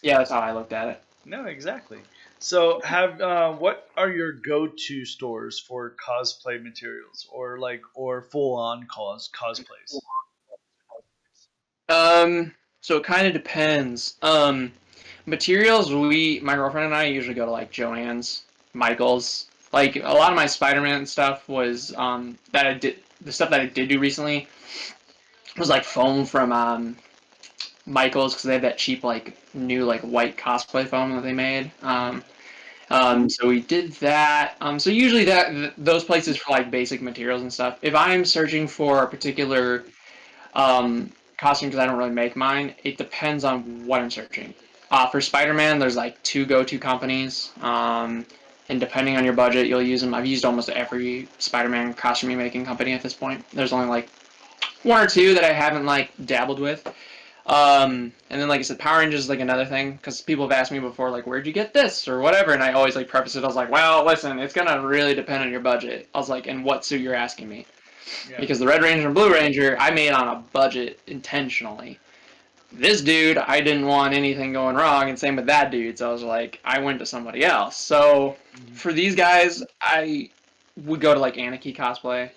Yeah, that's how I looked at it. No, exactly. So, have what are your go-to stores for cosplay materials, or full-on cosplays? So it kind of depends. Materials, my girlfriend and I usually go to like Joann's, Michael's. Like a lot of my Spider-Man stuff was that I did the stuff that I did do recently was like foam from Michael's because they had that cheap like new like white cosplay foam that they made. So we did that. So usually those places for like basic materials and stuff. If I'm searching for a particular costume because I don't really make mine. It depends on what I'm searching. For Spider-Man, there's like two go-to companies, and depending on your budget, you'll use them. I've used almost every Spider-Man costume making company at this point. There's only like one or two that I haven't like dabbled with. And then like I said, Power Rangers is like another thing because people have asked me before like where'd you get this or whatever, and I always like preface it. I was like, well, listen, it's gonna really depend on your budget. I was like, and what suit you're asking me Yeah. because the Red Ranger and Blue Ranger I made on a budget intentionally. this dude, I didn't want anything going wrong, and same with that dude. So I was like, I went to somebody else. So Mhm. for these guys, I would go to like Anarchy Cosplay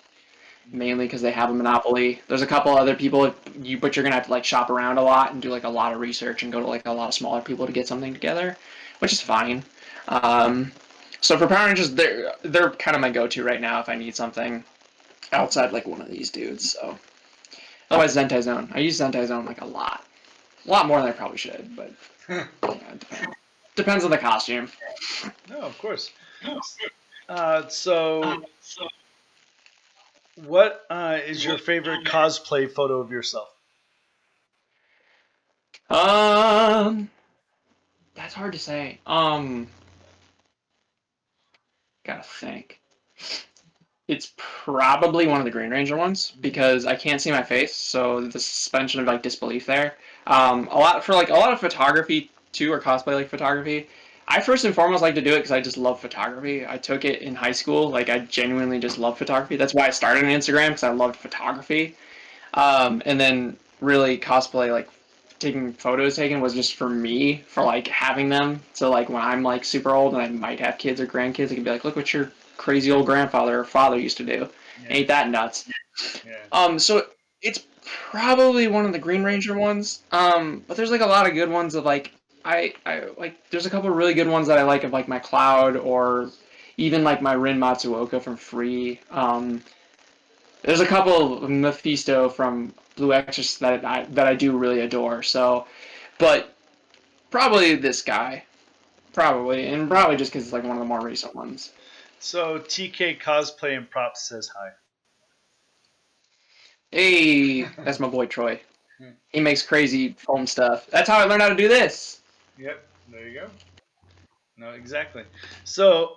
mainly because they have a monopoly. There's a couple other people, but you're gonna have to like shop around a lot and do like a lot of research and go to like a lot of smaller people to get something together, which is fine. Um, so for Power Rangers, they're kind of my go-to right now if I need something outside like one of these dudes. So otherwise, Zentai Zone. I use Zentai Zone like a lot more than I probably should, but yeah, it depends on the costume. No, of course. So, what is your favorite cosplay photo of yourself? Um, that's hard to say. Gotta think. It's probably one of the Green Ranger ones Mhm. because I can't see my face, so the suspension of like disbelief there. A lot of photography too, or cosplay like photography. I first and foremost like to do it because I just love photography. I took it in high school, like I genuinely just love photography. That's why I started on Instagram because I loved photography. And then really cosplay like taking photos taken was just for me for like having them. So like when I'm like super old and I might have kids or grandkids, I can be like, look what your crazy old grandfather or father used to do. Yeah, Ain't that nuts? yeah. So it's probably one of the Green Ranger ones. But there's like a lot of good ones of like I like there's a couple of really good ones that I like of like my Cloud or even like my Rin Matsuoka from Free. There's a couple of Mephisto from Blue Exorcist that I do really adore. So, but probably this guy, probably, and probably just because it's like one of the more recent ones. So, TK Cosplay and Props says hi. Hey, that's my boy Troy. He makes crazy foam stuff. That's how I learned how to do this. Yep, there you go. No, exactly. So,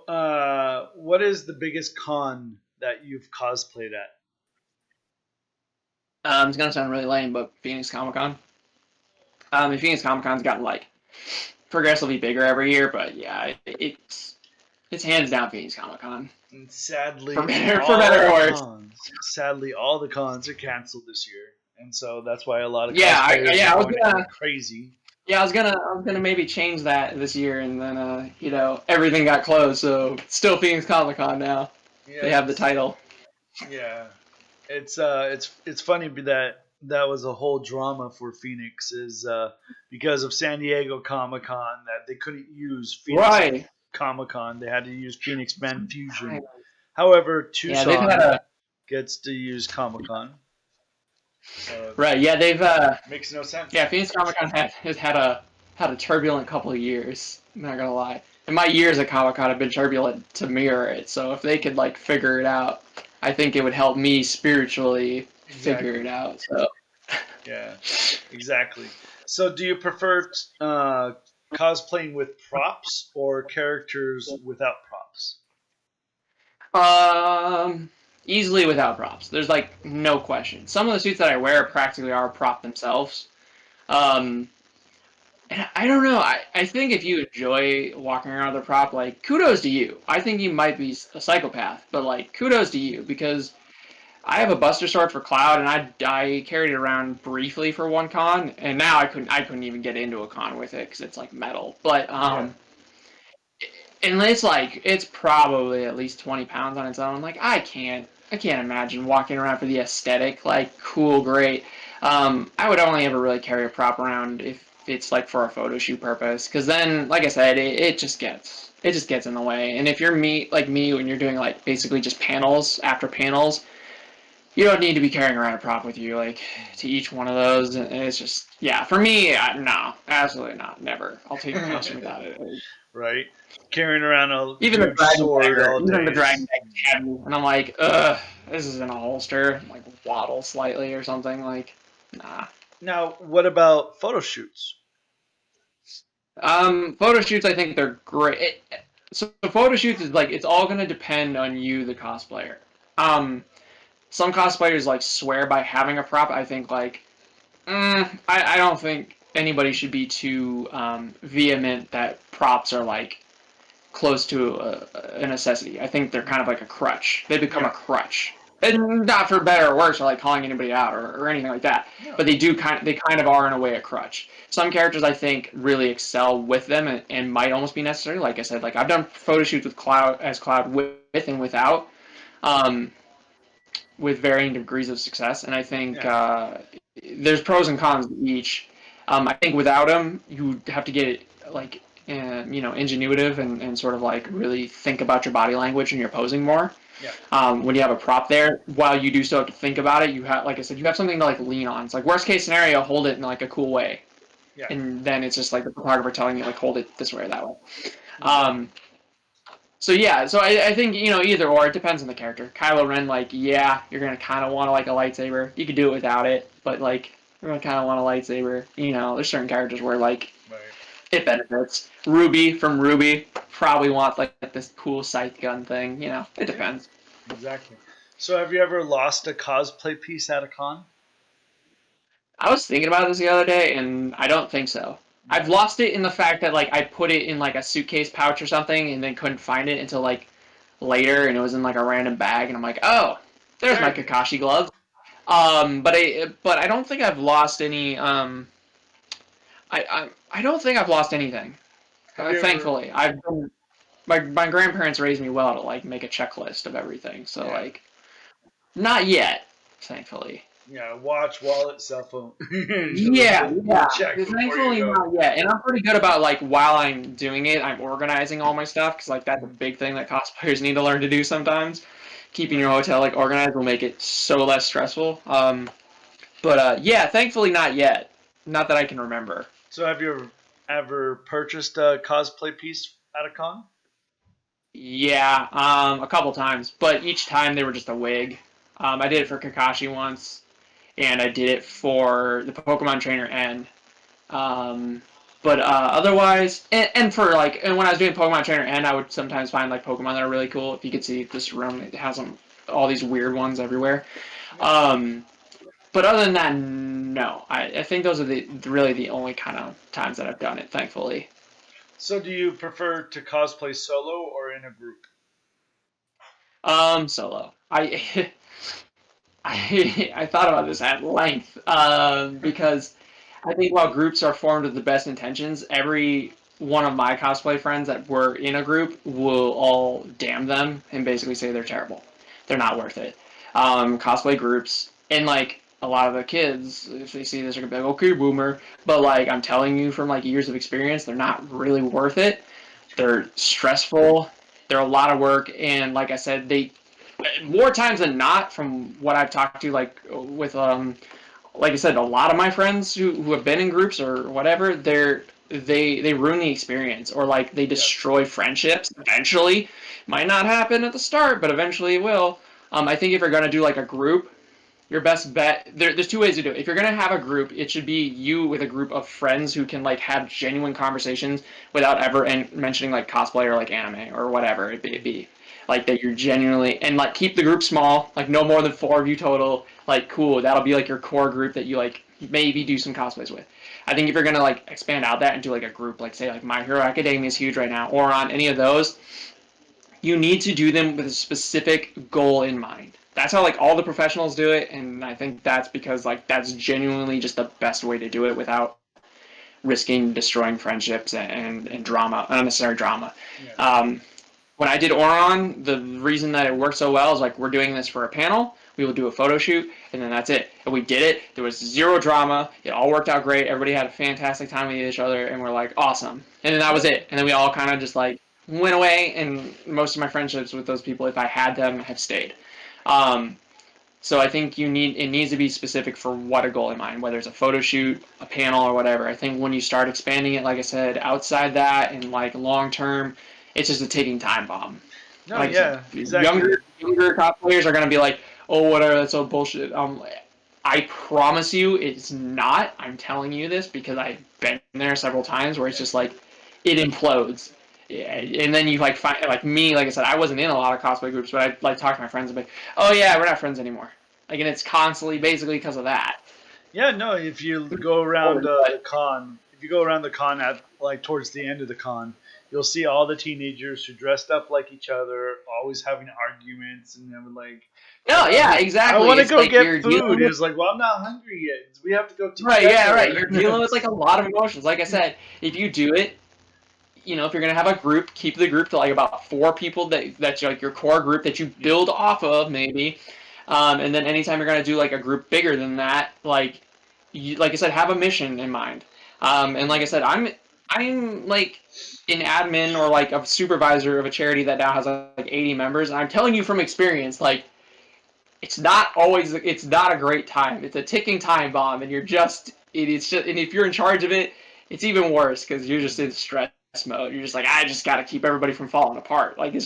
what is the biggest con that you've cosplayed at? It's gonna sound really lame, but Phoenix Comic Con. And Phoenix Comic Con's gotten like progressively bigger every year, but yeah, it's hands down Phoenix Comic Con And for sadly, better all or the worse. cons. Sadly, all the cons are canceled this year, and so that's why a lot of Yeah, cosplayers are yeah, going crazy. I was gonna maybe change that this year, and then everything got closed, so it's still Phoenix Comic Con now. They Yeah, have the title. yeah. It's funny that that was a whole drama for Phoenix is because of San Diego Comic Con that they couldn't use Phoenix Right. Comic Con. They had to use Phoenix Fan Fusion. However, Yeah, they've had Tucson a gets to use Comic Con, so it right. Yeah, they've makes no sense. yeah. Phoenix Comic Con has had a turbulent couple of years. I'm not gonna lie. And my years at Comic Con have been turbulent to mirror it. So if they could like figure it out, I think it would help me spiritually figure Exactly. it out. So. Yeah, exactly. So, do you prefer cosplaying with props or characters without props? Easily without props. There's like no question. Some of the suits that I wear practically are prop themselves. Um, and I don't know. I think if you enjoy walking around with a prop, like kudos to you. I think you might be a psychopath, but like kudos to you because I have a Buster Sword for Cloud, and I carried it around briefly for one con, and now I couldn't even get into a con with it because it's like metal. But Yeah. and it's probably at least 20 pounds on its own. Like I can't imagine walking around for the aesthetic. Like cool, great. I would only ever really carry a prop around if it's like for a photo shoot purpose, because then, like I said, it just gets in the way. And if you're like me, when you're doing like basically just panels after panels, you don't need to be carrying around a prop with you like to each one of those. And it's just yeah, for me, no, absolutely not, never. I'll take a costume without it. Right? Carrying around a Even the huge dragon sword dagger, all even day the dragon is. dagger heavy, and I'm like, ugh, this is in a holster, like waddle slightly or something. Like, nah. Now, what about photo shoots? Photo shoots, I think they're great. So photo shoots is like it's all gonna depend on you, the cosplayer. Um, some cosplayers like swear by having a prop. I think like, I don't think anybody should be too vehement that props are like close to a necessity. I think they're kind of like a crutch. They become a Yeah. crutch. And not for better or worse, or like calling anybody out or anything like that. No. But they kind of are in a way a crutch. Some characters I think really excel with them and might almost be necessary. Like I said, like I've done photo shoots with Cloud with and without, um, with varying degrees of success. And I think Yeah. there's pros and cons to each. I think without him, you have to get like ingenuitive and sort of like really think about your body language and your posing more. Yeah. When you have a prop there, while you do still have to think about it, you have, like I said, you have something to like lean on. It's like worst case scenario, hold it in like a cool way, Yeah. and then it's just like the photographer telling you like hold it this way or that way. Exactly. So yeah, so I think either or, it depends on the character. Kylo Ren, like yeah, you're gonna kind of want to like a lightsaber. You could do it without it, but like you're gonna kind of want a lightsaber. There's certain characters where like Right. it benefits. Ruby from Ruby probably wants like this cool scythe gun thing. It Yeah. depends. Exactly. So, have you ever lost a cosplay piece at a con? I was thinking about this the other day, and I don't think so. I've No. lost it in the fact that like I put it in like a suitcase pouch or something, and then couldn't find it until like later, and it was in like a random bag, and I'm like, oh, there's There my you go. Kakashi gloves. But I don't think I've lost any. I don't think I've lost anything. Have you ever? Thankfully, my grandparents raised me well to like make a checklist of everything, so Yeah. like not yet, thankfully. Yeah. Watch, wallet, cell phone. Yeah, You'll yeah. check before you Thankfully go. not yet. And I'm pretty good about like while I'm doing it, I'm organizing all my stuff because like that's a big thing that cosplayers need to learn to do sometimes. Keeping your Right. hotel like organized will make it so less stressful. But yeah, thankfully not yet. Not that I can remember. So, have you ever purchased a cosplay piece at a con? Yeah, a couple times, but each time they were just a wig. I did it for Kakashi once, and I did it for the Pokemon Trainer N. Um, but otherwise, and for like, and when I was doing Pokemon Trainer N, I would sometimes find like Pokemon that are really cool. If you could see this room, it has them, all these weird ones everywhere. Yeah. Um, but other than that, no. I think those are really the only kind of times that I've done it. Thankfully, So, do you prefer to cosplay solo or in a group? solo. I thought about this at length because I think while groups are formed with the best intentions, every one of my cosplay friends that were in a group will all damn them and basically say they're terrible. They're not worth it. Cosplay groups, and like a lot of the kids, if they see this, are gonna be like, okay, boomer. But like I'm telling you from like years of experience, they're not really worth it. They're stressful. They're a lot of work, and like I said, they more times than not, from what I've talked to, like with like I said, a lot of my friends who have been in groups or whatever, they ruin the experience or like they Yeah. destroy friendships. Eventually, might not happen at the start, but eventually it will. I think if you're gonna do like a group, your best bet there's two ways to do it. If you're gonna have a group, it should be you with a group of friends who can like have genuine conversations without ever mentioning like cosplay or like anime or whatever it be. Like that you're genuinely and like keep the group small, like no more than 4 of you total. Like cool, that'll be like your core group that you like maybe do some cosplays with. I think if you're gonna like expand out that and do like a group, like say like My Hero Academia is huge right now, or on any of those, you need to do them with a specific goal in mind. That's how like all the professionals do it, and I think that's because like that's genuinely just the best way to do it without risking destroying friendships and drama, unnecessary drama. Yeah. Um, when I did Oron, the reason that it worked so well is like we're doing this for a panel. We will do a photo shoot, and then that's it. And we did it. There was zero drama. It all worked out great. Everybody had a fantastic time with each other, and we're like, awesome. And then that was Yeah. it. And then we all kind of just like went away, and most of my friendships with those people, if I had them, have stayed. Um, so I think it needs to be specific for what a goal in mind, whether it's a photo shoot, a panel, or whatever. I think when you start expanding it, like I said, outside that and like long term, it's just a ticking time bomb. No. Like I said, Yeah. Exactly. younger cosplayers are gonna be like, oh whatever, that's all bullshit. I promise you, it's not. I'm telling you this because I've been there several times where it's just like it implodes. Yeah, and then you like find like me, like I said, I wasn't in a lot of cosplay groups, but I like talk to my friends and be like, oh yeah, we're not friends anymore. Like, and it's constantly basically because of that. Yeah. No. If you go around the con, if you go around the con at like towards the end of the con, you'll see all the teenagers who dressed up like each other, always having arguments, and then like, No, yeah, I exactly. want to It's go like get you're food. dealing It with was like, well, I'm not hungry yet. We have to go right, yeah, right. together. You're dealing with like a lot of emotions. Like I said, if you do it, if you're gonna have a group, keep the group to like about 4 people that's like your core group that you Yeah. build off of maybe, and then anytime you're gonna do like a group bigger than that, like I said, have a mission in mind. And like I said, I'm like an admin or like a supervisor of a charity that now has like 80 members, and I'm telling you from experience, like it's not a great time. It's a ticking time bomb, and it's just, and if you're in charge of it, it's even worse because you're just in stress mode. You're just like, I just got to keep everybody from falling apart. Like No.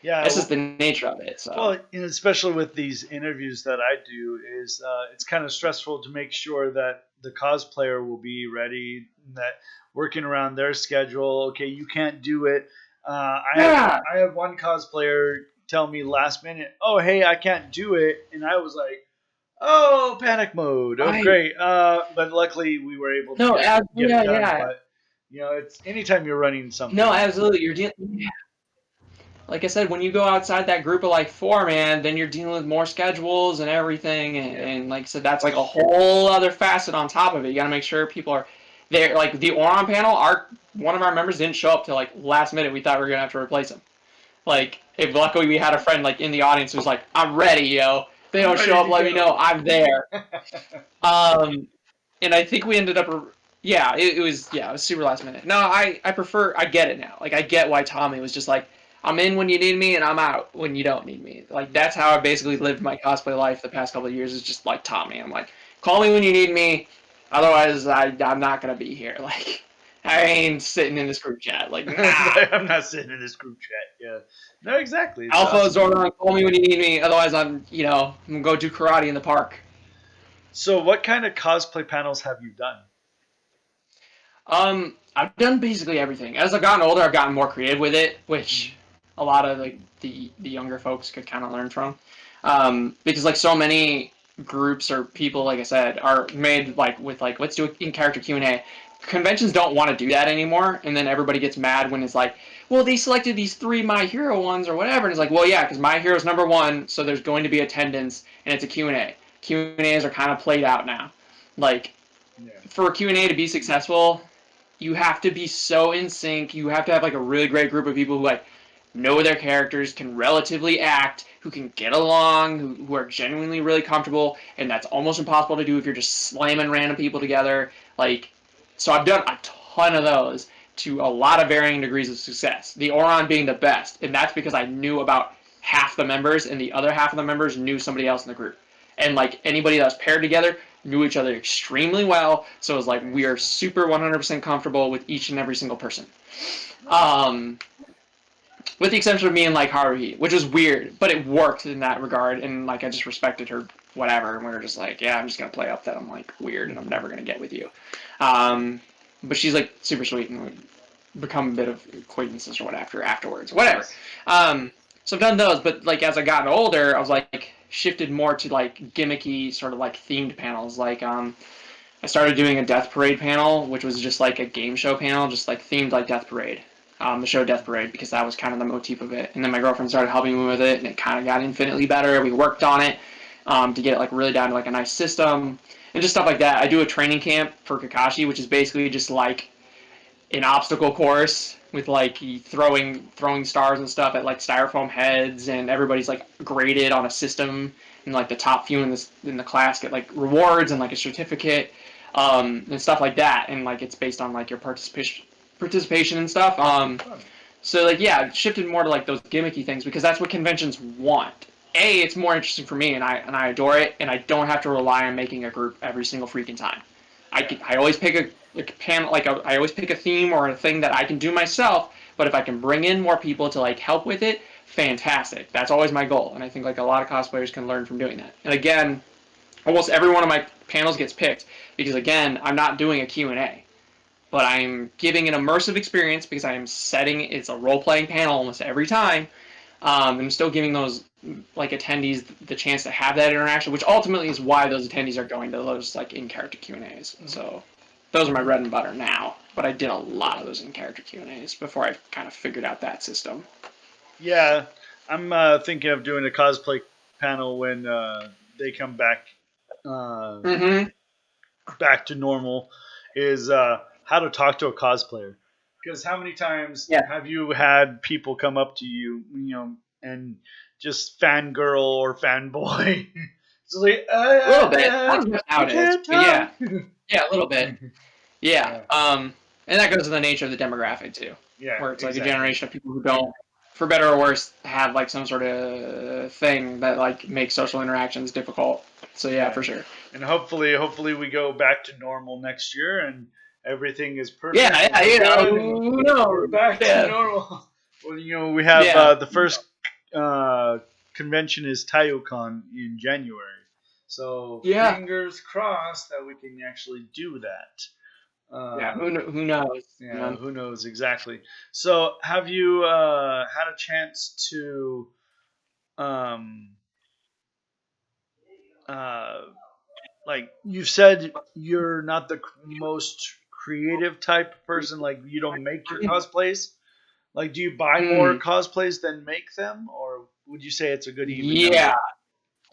Yeah. that's just the nature of it. So Well, and especially with these interviews that I do, is it's kind of stressful to make sure that the cosplayer will be ready, that working around their schedule. Okay, you can't do it. yeah, I had one cosplayer tell me last minute, "Oh, hey, I can't do it," and I was like, "Oh, panic mode. Oh, right. great." But luckily, we were able to No, get it yeah, done. yeah. But it's anytime you're running No, something. absolutely. You're dealing. Like I said, when you go outside that group of like 4, man, then you're dealing with more schedules and everything, Yeah. and like I said, that's like a whole other facet on top of it. You got to make sure people are there. Like the Oron panel, one of our members didn't show up till like last minute. We thought we were gonna have to replace him. Like, if luckily we had a friend like in the audience who was like, "I'm ready, yo. If they I'm don't show ready up, to let me know. go. I'm there." Um, and I think we ended up. Yeah, it was super last minute. No, I prefer. I get it now. Like I get why Tommy was just like, I'm in when you need me and I'm out when you don't need me. Like that's how I basically lived my cosplay life the past couple of years. Is just like Tommy. I'm like, call me when you need me. Otherwise, I'm not gonna be here. Like I ain't sitting in this group chat. Like nah. I'm not sitting in this group chat. Yeah. No, exactly. It's Alpha awesome. Zordon, call me when you need me. Otherwise, I'm gonna go do karate in the park. So, what kind of cosplay panels have you done? I've done basically everything. As I've gotten older, I've gotten more creative with it, which a lot of like the younger folks could kind of learn from, because like so many groups or people, like I said, are made like with like let's do an in character Q&A. Conventions don't want to do that anymore, and then everybody gets mad when it's like, well, they selected these 3 My Hero ones or whatever, and it's like, well, yeah, because My Hero's #1, so there's going to be attendance, and it's a Q&A. Q&As are kind of played out now. Like Yeah. for a Q&A to be successful, you have to be so in sync. You have to have like a really great group of people who like know their characters, can relatively act, who can get along, who are genuinely really comfortable, and that's almost impossible to do if you're just slamming random people together. Like, so I've done a ton of those to a lot of varying degrees of success. The Oron being the best, and that's because I knew about half the members, and the other half of the members knew somebody else in the group. And like anybody that was paired together knew each other extremely well, so it was like we Nice. are super 100% comfortable with each and every single person. Nice. Um, with the exception of me and like Haruhi, which was weird, but it worked in that regard, and like I just respected her, whatever, and we were just like, yeah, I'm just gonna play up that I'm like weird and I'm never gonna get with you. Um, but she's like super sweet and we become a bit of acquaintances or whatever afterwards, whatever. Nice. So I've done those, but like as I gotten older, I was like shifted more to like gimmicky sort of like themed panels, like I started doing a Death Parade panel, which was just like a game show panel, just like themed like Death Parade, the show Death Parade, because that was kind of the motif of it. And then my girlfriend started helping me with it, and it kind of got infinitely better. We worked on it to get it like really down to like a nice system and just stuff like that. I do a training camp for Kakashi, which is basically just like an obstacle course with like throwing stars and stuff at like styrofoam heads, and everybody's like graded on a system, and like the top few in the class get like rewards and like a certificate, and stuff like that, and like it's based on like your participation and stuff. Fun. So like yeah, it shifted more to like those gimmicky things because that's what conventions want. A, it's more interesting for me, and I adore it, and I don't have to rely on making a group every single freaking time. Yeah. I always pick a panel I always pick a theme or a thing that I can do myself. But if I can bring in more people to like help with it, fantastic. That's always my goal, and I think like a lot of cosplayers can learn from doing that. And again, almost every one of my panels gets picked because again, I'm not doing a Q&A, but I'm giving an immersive experience because I am setting it's a role playing panel almost every time. I'm still giving those like attendees the chance to have that interaction, which ultimately is why those attendees are going to those like in character Q&As. Mhm. So those are my bread and butter now. But I did a lot of those in character Q&As before I kind of figured out that system. Yeah, I'm thinking of doing a cosplay panel when they come back uh, Mm-hmm. back to normal. Is how to talk to a cosplayer. Because how many times Yeah, have you had people come up to you, and just fangirl or fanboy? It's like, a little bit. Not as much I nowadays, can't but talk. yeah, a little bit. Yeah. Yeah, And that goes to the nature of the demographic too, yeah, where it's like a exactly. generation of people who don't, for better or worse, have like some sort of thing that like makes social interactions difficult. So yeah, Yeah, for sure. and hopefully we go back to normal next year and everything is perfect Yeah, and yeah, we're good and who we're knows? back to Yeah, normal. Well, we have yeah, the first convention is TaioCon in January, so yeah, fingers crossed that we can actually do that. yeah. Who knows, Yeah, man? who knows exactly. So, have you had a chance to um, uh, like you've said you're not the most creative type of person, like you don't make your cosplays, like do you buy more Mm, cosplays than make them, or would you say it's a good even yeah, number,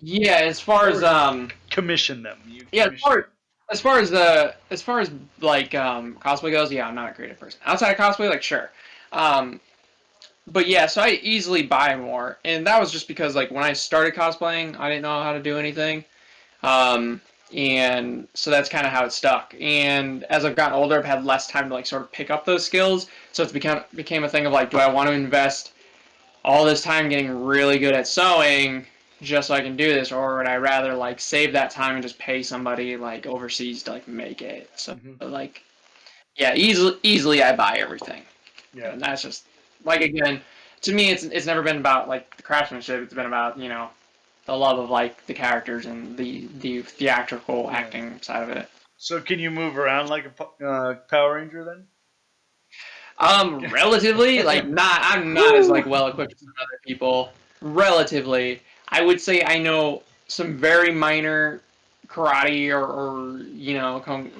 yeah. As far as or commission them, you yeah, commission them? as far as like cosplay goes, yeah, I'm not a creative person. Outside of cosplay, like sure. Um, but yeah, so I easily buy more, and that was just because like when I started cosplaying, I didn't know how to do anything, um, and so that's kind of how it stuck. And as I've gotten older, I've had less time to like sort of pick up those skills, so it's became a thing of like, do I want to invest all this time getting really good at sewing just so I can do this, or would I rather like save that time and just pay somebody like overseas to like make it? So Hmm. like yeah, easily I buy everything. Yeah, And that's just like again, to me it's never been about like the craftsmanship. It's been about the love of like the characters and the theatrical yeah. acting side of it. So can you move around like a Power Ranger then? Relatively like not I'm not as Woo! like well equipped as some other people. Relatively, I would say I know some very minor karate or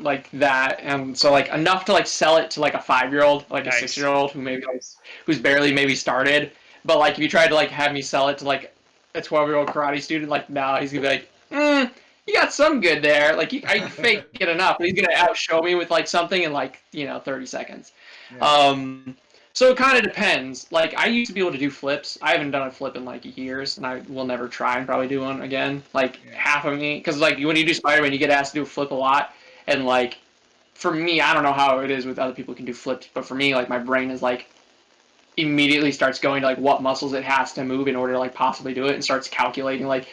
like that, and so like enough to like sell it to like a 5-year old, like a six Nice, year old who maybe like, nice. who's barely maybe started. But like if you tried to like have me sell it to like a 12-year-old karate student, like no, he's gonna be like, you got some good there. Like I can fake it enough, but he's gonna outshow me with like something in like 30 seconds. Yeah, Um, so it kind of depends. Like I used to be able to do flips. I haven't done a flip in like years, and I will never try and probably do one again. Like yeah, half of me, because like when you do Spider-Man, you get asked to do a flip a lot, and like for me, I don't know how it is with other people who can do flips, but for me, like my brain is like immediately starts going to like what muscles it has to move in order to like possibly do it, and starts calculating like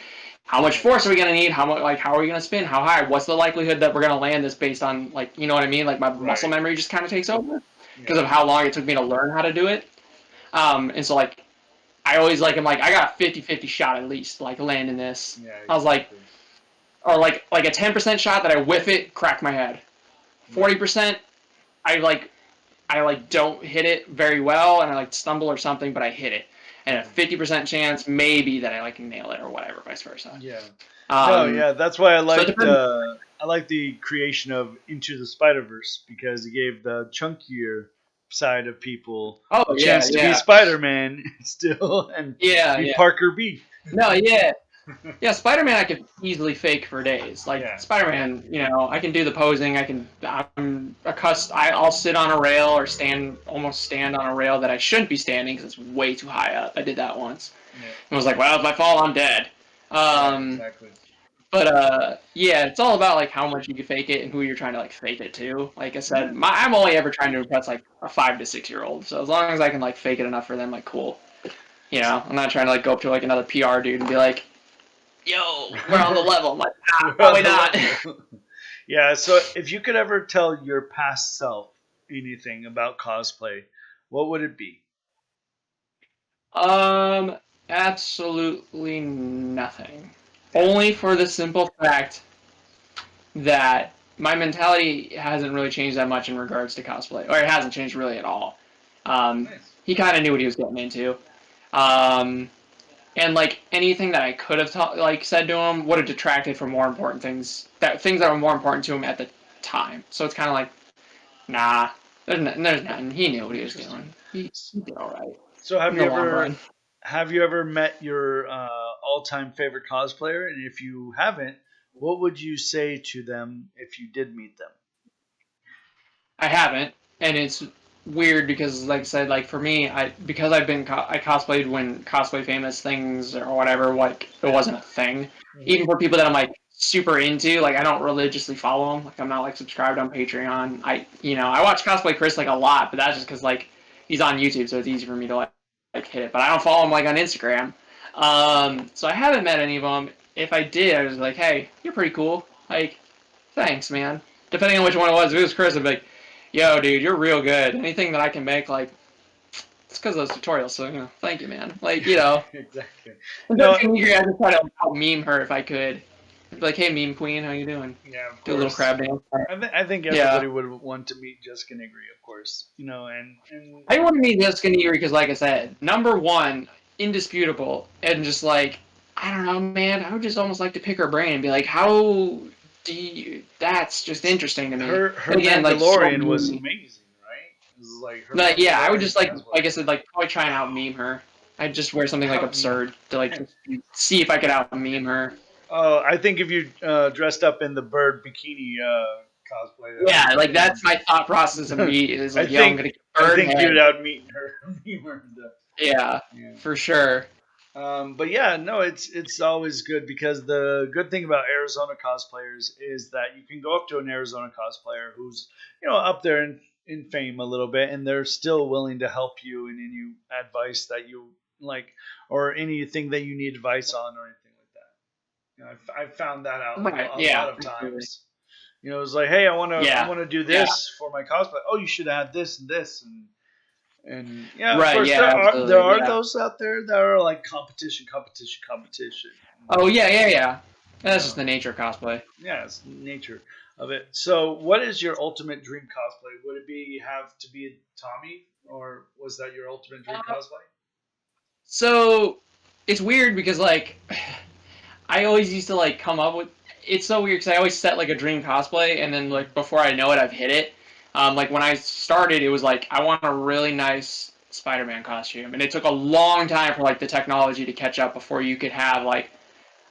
how much yeah. force are we gonna need, how much like how are we gonna spin, how high, what's the likelihood that we're gonna land this based on like you know what I mean? Like my muscle Right. memory just kind of takes over because Yeah, of how long it took me to learn how to do it. And so like I always like I'm like I got a 50-50 shot at least like landing this. yeah, I was like, exactly. or like a 10% shot that I whiff it, crack my head. Right. 40% I like don't hit it very well and I like stumble or something, but I hit it. And a Yeah. 50% chance maybe that I like nail it or whatever, vice versa. Yeah. No, Um, yeah, that's why so it depends. I like the creation of Into the Spider Verse because it gave the chunkier side of people Oh a yeah, chance to be yeah, Spider Man still and yeah, be yeah. Parker B. No, yeah, yeah. Spider-Man, I could easily fake for days. Like Yeah. Spider-Man, I can do the posing. I'm accustomed. I'll sit on a rail or almost stand on a rail that I shouldn't be standing because it's way too high up. I did that once. Yeah. And was like, well, if I fall, I'm dead. Yeah. Um, Exactly. but yeah, it's all about like how much you can fake it and who you're trying to like fake it to. Like I Yeah. said, I'm only ever trying to impress like a 5 to 6 year old. So as long as I can like fake it enough for them, like cool. I'm not trying to like go up to like another PR dude and be like, yo, we're on the level. I'm like, We're on probably the not. level. Yeah. So if you could ever tell your past self anything about cosplay, what would it be? um, absolutely nothing. Damn. Only for the simple fact that my mentality hasn't really changed that much in regards to cosplay, or it hasn't changed really at all. Nice. He kind of knew what he was getting into. Um, and like anything that I could have like said to him would have detracted from more important things that were more important to him time. So it's kind of like, nah, there's nothing. He knew what he was Interesting. doing. He did all right So in the long run. have you ever met your all-time favorite cosplayer? And if you haven't, what would you say to them if you did meet them? I haven't, and it's weird because, like I said, like for me, because I cosplayed when cosplay famous things or whatever, like it wasn't a thing. Mhm. Even for people that I'm like super into, like I don't religiously follow them. Like I'm not like subscribed on Patreon. I watch Cosplay Chris like a lot, but that's just because like he's on YouTube, so it's easy for me to like hit it. But I don't follow him like on Instagram. So I haven't met any of them. If I did, I was like, hey, you're pretty cool. Like, thanks, man. Depending on which one it was, if it was Chris, I'd be like, yo, dude, you're real good. Anything that I can make, like, it's because of those tutorials, so, thank you, man. Like, Exactly. and No, Jessica Meager, I just try to out meme her if I could. I'd be like, hey, meme queen, how you doing? yeah, of Do a little course. crab dance. I think Yeah. everybody would want to meet Jessica Nigri, of course. And I want to meet Jessica Meager because, like I said, number one, indisputable, and just like, I don't know, man, I would just almost like to pick her brain and be like, how do you, that's just interesting to me. her But again, like, so Mandalorian was mean. amazing, right? It was like her But yeah, I would Mandalorian just like cosplay. I said, like probably try and out meme her. I'd just wear something like Out me. absurd to like just see if I could out meme her. Oh, I think if you dressed up in the bird bikini cosplay, that would Yeah, be like that's my thought process amazing. immediately. Is I like, yo, I'm think gonna get I bird think you'd head. out meet her. Meme her to death. Yeah, Yeah. for sure. But yeah, no, it's always good because the good thing about Arizona cosplayers is that you can go up to an Arizona cosplayer who's up there in fame a little bit, and they're still willing to help you in any advice that you like or anything that you need advice on or anything like that. I've found that out Right. a lot Yeah. of For sure. times. It's like, hey, I Yeah. want to do Yeah. this for my cosplay. Oh, you should have this and this and yeah, of Right. course Yeah. there Absolutely. are Yeah. those out there that are like competition. Oh yeah. Yeah. Yeah. You That's just know, the nature of cosplay. yeah, it's nature of it. So, what is your ultimate dream cosplay? Would it be have to be Tommy, or was that your ultimate dream cosplay? So it's weird because like I always used to like come up with. It's so weird because I always set like a dream cosplay, and then like before I know it, I've hit it. Like when I started, it was like I want a really nice Spider-Man costume, and it took a long time for like the technology to catch up before you could have like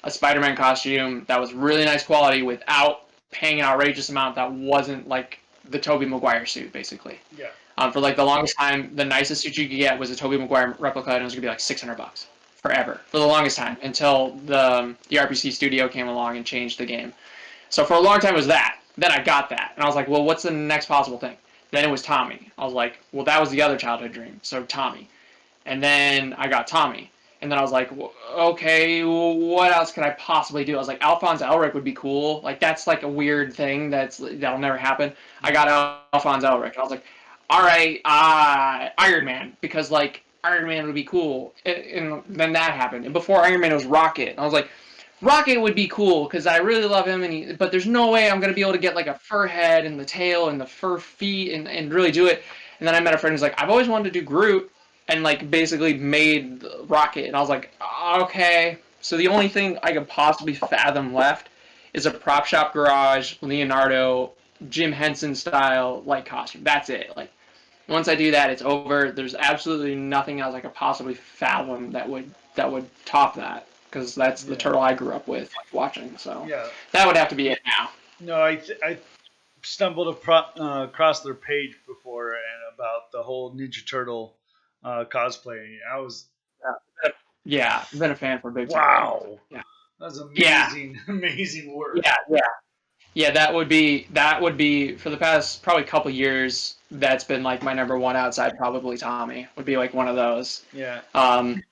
a Spider-Man costume that was really nice quality without paying an outrageous amount that wasn't like the Tobey Maguire suit, basically. Yeah, For like the longest time, the nicest suit you could get was a Tobey Maguire replica, and it was gonna be like $600 forever for the longest time until the RPC studio came along and changed the game. So for a long time it was that. Then I got that, and I was like, well, what's the next possible thing? Then it was Tommy. I was like, well, that was the other childhood dream, so Tommy. And then I got Tommy. And then I was like, okay, what else could I possibly do? I was like, Alphonse Elric would be cool. Like that's like a weird thing that'll never happen. I got Alphonse Elric. I was like, all right, Iron Man, because like Iron Man would be cool. And then that happened. And before Iron Man was Rocket. And I was like, Rocket would be cool because I really love him, but there's no way I'm gonna be able to get like a fur head and the tail and the fur feet and really do it. And then I met a friend who's like, I've always wanted to do Groot, and like basically made Rocket, and I was like, okay. So the only thing I could possibly fathom left is a prop shop garage Leonardo Jim Henson style like costume. That's it. Like once I do that, it's over. There's absolutely nothing else I could possibly fathom that would top that because that's the yeah, turtle I grew up with like, watching. So yeah. that would have to be it now. No, I stumbled across their page before and about the whole Ninja Turtle cosplay. I was Yeah, I've been a fan for a big time. wow, Yeah, that's yeah, amazing, amazing work. yeah, yeah. Yeah, that would be for the past probably couple years. That's been like my number one outside. Probably Tommy would be like one of those. Yeah, And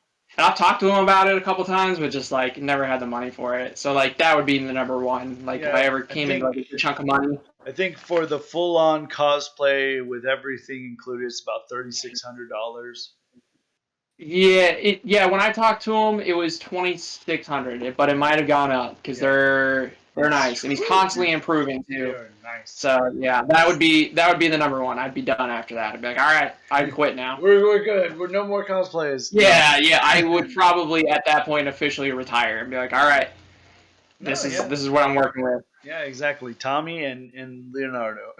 I've talked to him about it a couple times, but just like never had the money for it. So like that would be the number one. Like if yeah. I ever came into like a chunk of money. I think for the full on cosplay with everything included, it's about $3,600. Yeah. When I talked to him, it was 2,600, but it might have gone up because Yeah, they're nice, and he's constantly improving they too. are nice. So yeah, that would be the number one. I'd be done after that. I'd be like, all right, I'd quit now. We're good. We're no more cosplays. No. Yeah, I would probably at that point officially retire and be like, all right, No, yeah, this is what I'm working with. yeah, exactly. Tommy and Leonardo.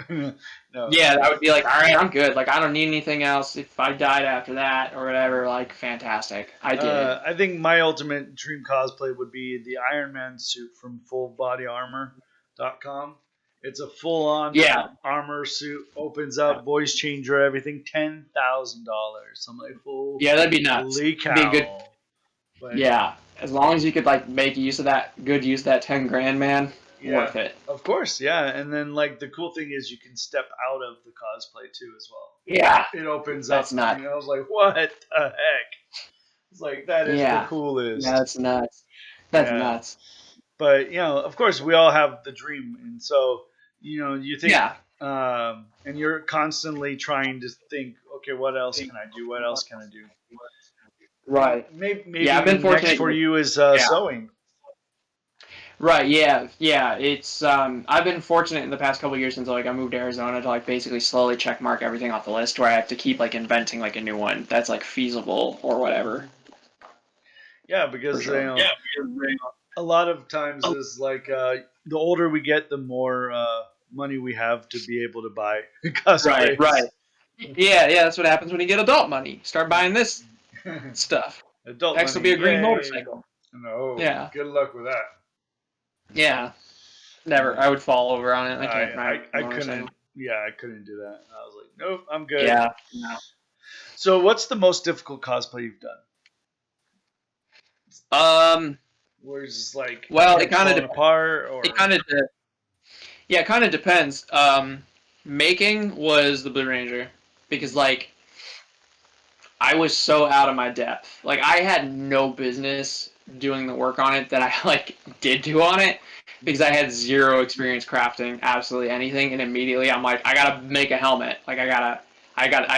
No, Yeah, I would be like, all right, I'm good. Like, I don't need anything else. If I died after that or whatever, like, fantastic. I did it. I think my ultimate dream cosplay would be the Iron Man suit from FullBodyArmor.com. It's a full-on Yeah, armor suit, opens up, voice changer, everything. $10,000. I'm like, yeah, that'd be nuts. holy It'd be a good. cow! But Yeah, as long as you could like make use of that, good use of that 10 grand, man, yeah, worth it. of course, yeah. And then like the cool thing is you can step out of the cosplay too as well. Yeah, It opens that's up. nuts. I was like, what the heck? It's like that is the Yeah, yeah, coolest. that's nuts. That's Yeah. nuts. But of course, we all have the dream, and so you think, Yeah, and you're constantly trying to think, okay, what else can I do? What else can I do? And right. Yeah, I've maybe been next fortunate. for you is Yeah, sewing. right. Yeah, yeah. It's I've been fortunate in the past couple of years since like I moved to Arizona to like basically slowly check mark everything off the list where I have to keep like inventing like a new one that's like feasible or whatever. Yeah, For because sure. a lot of times is like the older we get, the more money we have to be able to buy Right, right. cosplays. Yeah, yeah, that's what happens when you get adult money. Start buying this stuff. Adult Next will money, be a green yay! motorcycle. No, Yeah, good luck with that. yeah. Never. No, I would fall over on it. I can't ride I a I motorcycle. couldn't. Yeah, I couldn't do that. I was like, nope, I'm good. Yeah. No. So, what's the most difficult cosplay you've done? Um. Where it's just like Well, heads falling apart, it or kind of yeah, it kind of depends. Making was the Blue Ranger because like I was so out of my depth. Like I had no business doing the work on it that I like did do on it because I had zero experience crafting absolutely anything and immediately I'm like I got to make a helmet. Like I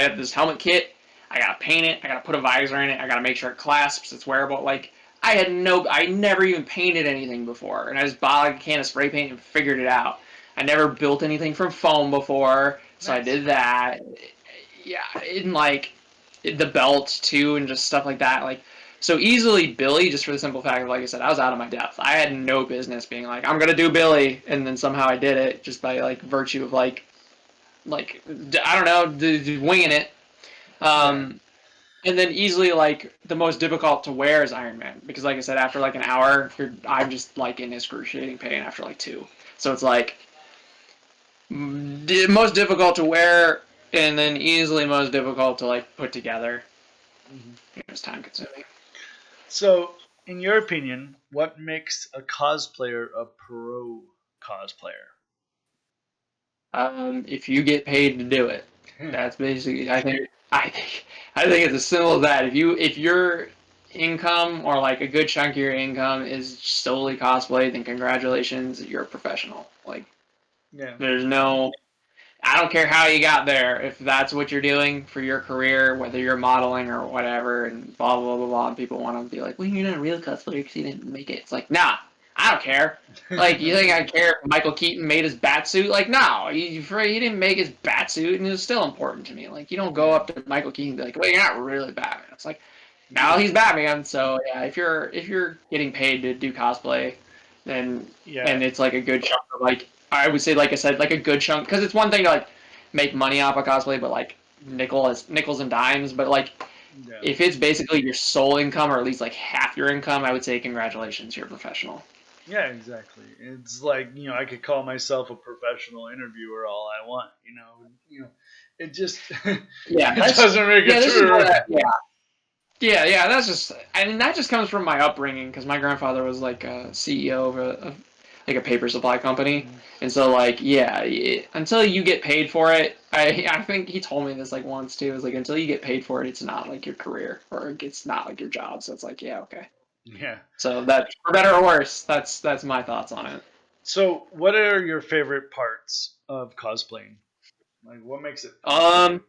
have this helmet kit. I got to paint it. I got to put a visor in it. I got to make sure it clasps, it's wearable. Like I never even painted anything before and I just bought like a can of spray paint and figured it out. I never built anything from foam before, so I nice. did that. Yeah, and like the belt too and just stuff like that. Like so easily Billy, just for the simple fact of like I said, I was out of my depth. I had no business being like, I'm gonna do Billy and then somehow I did it just by like virtue of like I don't know, winging it. Yeah. Um and then easily like the most difficult to wear is Iron Man because like I said, after like an hour, I'm just like in excruciating pain after like two. So it's like most difficult to wear and then easily most difficult to like put together. hmm It's time consuming. So, in your opinion, what makes a cosplayer a pro cosplayer? If you get paid to do it, that's basically. I think it's as simple as that. If your income or like a good chunk of your income is solely cosplay, then congratulations, you're a professional. Like Yeah. there's no. I don't care how you got there. If that's what you're doing for your career, whether you're modeling or whatever, and blah blah blah blah, and people want to be like, "Well, you're not a real cosplayer because you didn't make it." It's like, nah, I don't care. Like, you think I care if Michael Keaton made his bat suit? Like, no, he didn't make his bat suit, and it was still important to me. Like, you don't go Yeah. up to Michael Keaton and be like, "Well, you're not really Batman." It's like, now Yeah. he's Batman. So yeah, if you're getting paid to do cosplay, then Yeah. and it's like a good chunk of like I would say like I said like a good chunk because it's one thing to like make money off of cosplay, but like nickels and dimes. But like Yeah. if it's basically your sole income or at least like half your income, I would say congratulations, you're a professional. Yeah, exactly. It's like, I could call myself a professional interviewer all I want, it just Yeah, it doesn't make it this is true. what yeah, that's just, I mean, that just comes from my upbringing because my grandfather was like a CEO of like a paper supply company, Mhm. and so like yeah, until you get paid for it, I think he told me this like once too. Is like until you get paid for it, it's not like your career or it's not like your job. So it's like yeah, okay. Yeah. So that for better or worse, that's my thoughts on it. So, what are your favorite parts of cosplaying? Like, what makes it fun for you?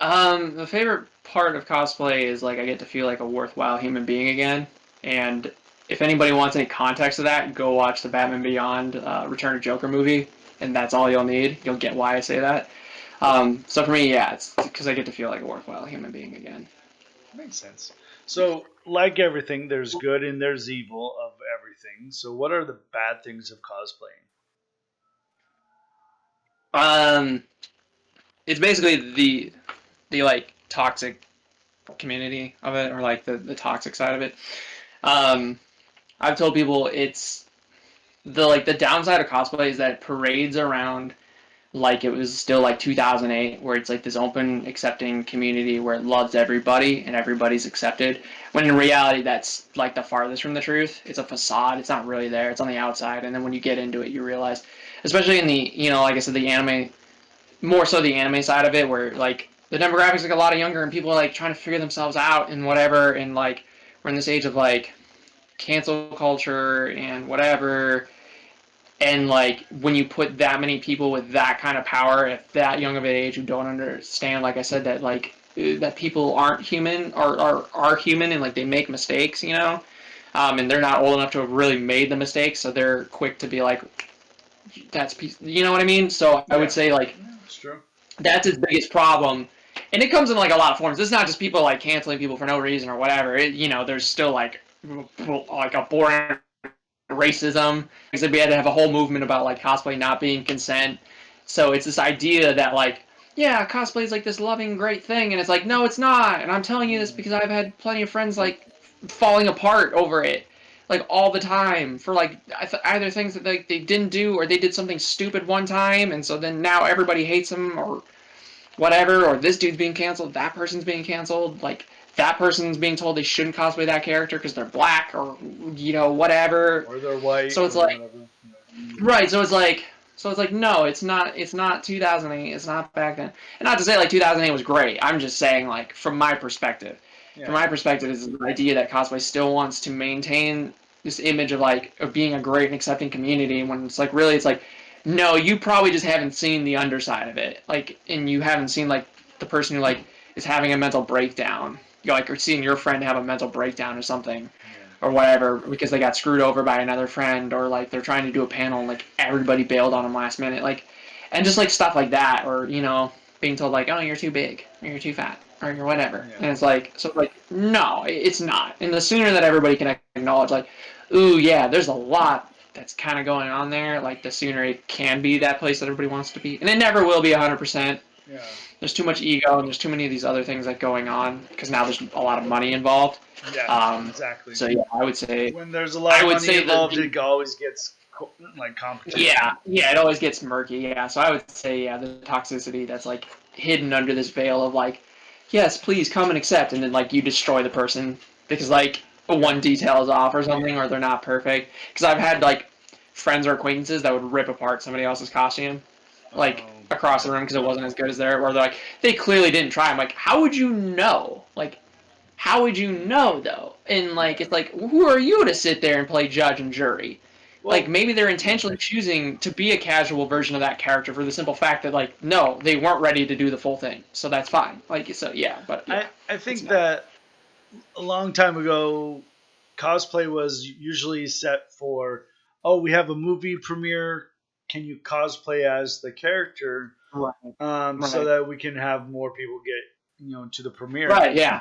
Um, the favorite part of cosplay is like I get to feel like a worthwhile human being again. And if anybody wants any context of that, go watch the Batman Beyond Return of Joker movie, and that's all you'll need. You'll get why I say that. So for me, yeah, it's because I get to feel like a worthwhile human being again. Makes sense. So, like everything, there's good and there's evil of everything. So, what are the bad things of cosplaying? Um, it's basically the like toxic community of it, or like the toxic side of it. Um, I've told people it's the downside of cosplay is that it parades around like it was still like 2008, where it's like this open, accepting community where it loves everybody and everybody's accepted. When in reality, that's like the farthest from the truth. It's a facade. It's not really there. It's on the outside. And then when you get into it, you realize, especially in the, like I said, the anime, more so the anime side of it, where like the demographics like a lot of younger and people are like trying to figure themselves out and whatever. And like we're in this age of like cancel culture and whatever, and like when you put that many people with that kind of power at that young of an age who don't understand, like I said, that like that people aren't human, or are human, and like they make mistakes, and they're not old enough to have really made the mistakes, so they're quick to be like, that's you know what I mean. So I would Yeah, say like yeah, it's true. that's his biggest problem. And it comes in like a lot of forms. It's not just people like canceling people for no reason or whatever. There's still like a boring racism. Because we had to have a whole movement about like cosplay not being consent. So it's this idea that like, yeah, cosplay is like this loving, great thing, and it's like, no, it's not. And I'm telling you this because I've had plenty of friends like falling apart over it, like all the time for like either things that like they didn't do, or they did something stupid one time, and so then now everybody hates them or whatever, or this dude's being canceled, that person's being canceled, like that person's being told they shouldn't cosplay that character because they're black or whatever. Or they're white So it's or like, whatever. right, so it's like no, it's not 2008, it's not back then. And not to say like 2008 was great. I'm just saying like from my perspective. From Yeah. my perspective is the idea that cosplay still wants to maintain this image of being a great and accepting community, when it's like really it's like no, you probably just haven't seen the underside of it. Like, and you haven't seen like the person who like is having a mental breakdown. Or seeing your friend have a mental breakdown or something, Yeah. or whatever, because they got screwed over by another friend, or like they're trying to do a panel and like everybody bailed on them last minute, like, and just like stuff like that, or being told like, oh, you're too big, or you're too fat, or you're whatever, Yeah. and it's like, so like no, it's not. And the sooner that everybody can acknowledge like, ooh yeah, there's a lot that's kind of going on there, like the sooner it can be that place that everybody wants to be, and it never will be 100%. Yeah. There's too much ego and there's too many of these other things that going on because now there's a lot of money involved. Yeah. Um, Exactly. so yeah, I would say When there's a lot I of would money say that involved, it always gets like competition. yeah, it always gets murky. Yeah, so I would say yeah, the toxicity that's like hidden under this veil of like, yes, please come and accept, and then like you destroy the person because like Yeah. one detail is off or something, or they're not perfect. Because I've had like friends or acquaintances that would rip apart somebody else's costume, like Oh. across the room because it wasn't as good as theirs, or they're like they clearly didn't try. I'm like, how would you know? Like, how would you know though? And like, Yeah. it's like, who are you to sit there and play judge and jury? Like, Well, maybe they're intentionally choosing to be a casual version of that character for the simple fact that like, no, they weren't ready to do the full thing, so that's fine. Like, so yeah, but yeah, I it's think no. that a long time ago, cosplay was usually set for, oh, we have a movie premiere. Can you cosplay as the character, Right, so right, that we can have more people get to the premiere? right, yeah,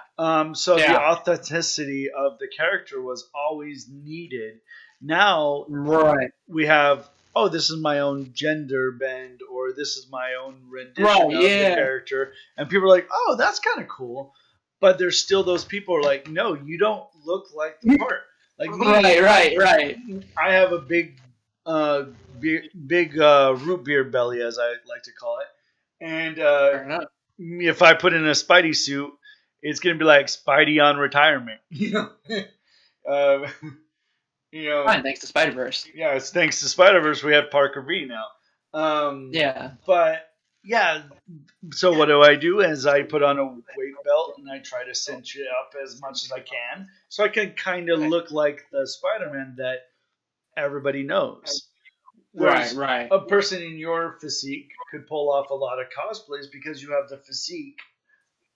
So the yeah, authenticity of the character was always needed. Now right, we have, oh, this is my own gender bend, or this is my own rendition right, of the yeah, character, and people are like, oh, that's kind of cool. But there's still those people who are like, no, you don't look like the part. Like me, right, right, right. I have a big uh big root beer belly, as I like to call it, and Fair enough. if I put in a Spidey suit, it's gonna be like Spidey on retirement. uh, you know, Fine, thanks to Spider Verse. yeah, it's thanks to Spider Verse we have Parker V now. Yeah. But yeah, so what do I do? Is I put on a weight belt and I try to cinch it up as much as I can, so I can kind of look like the Spider Man that everybody knows. Right, Whereas right. a person in your physique could pull off a lot of cosplays because you have the physique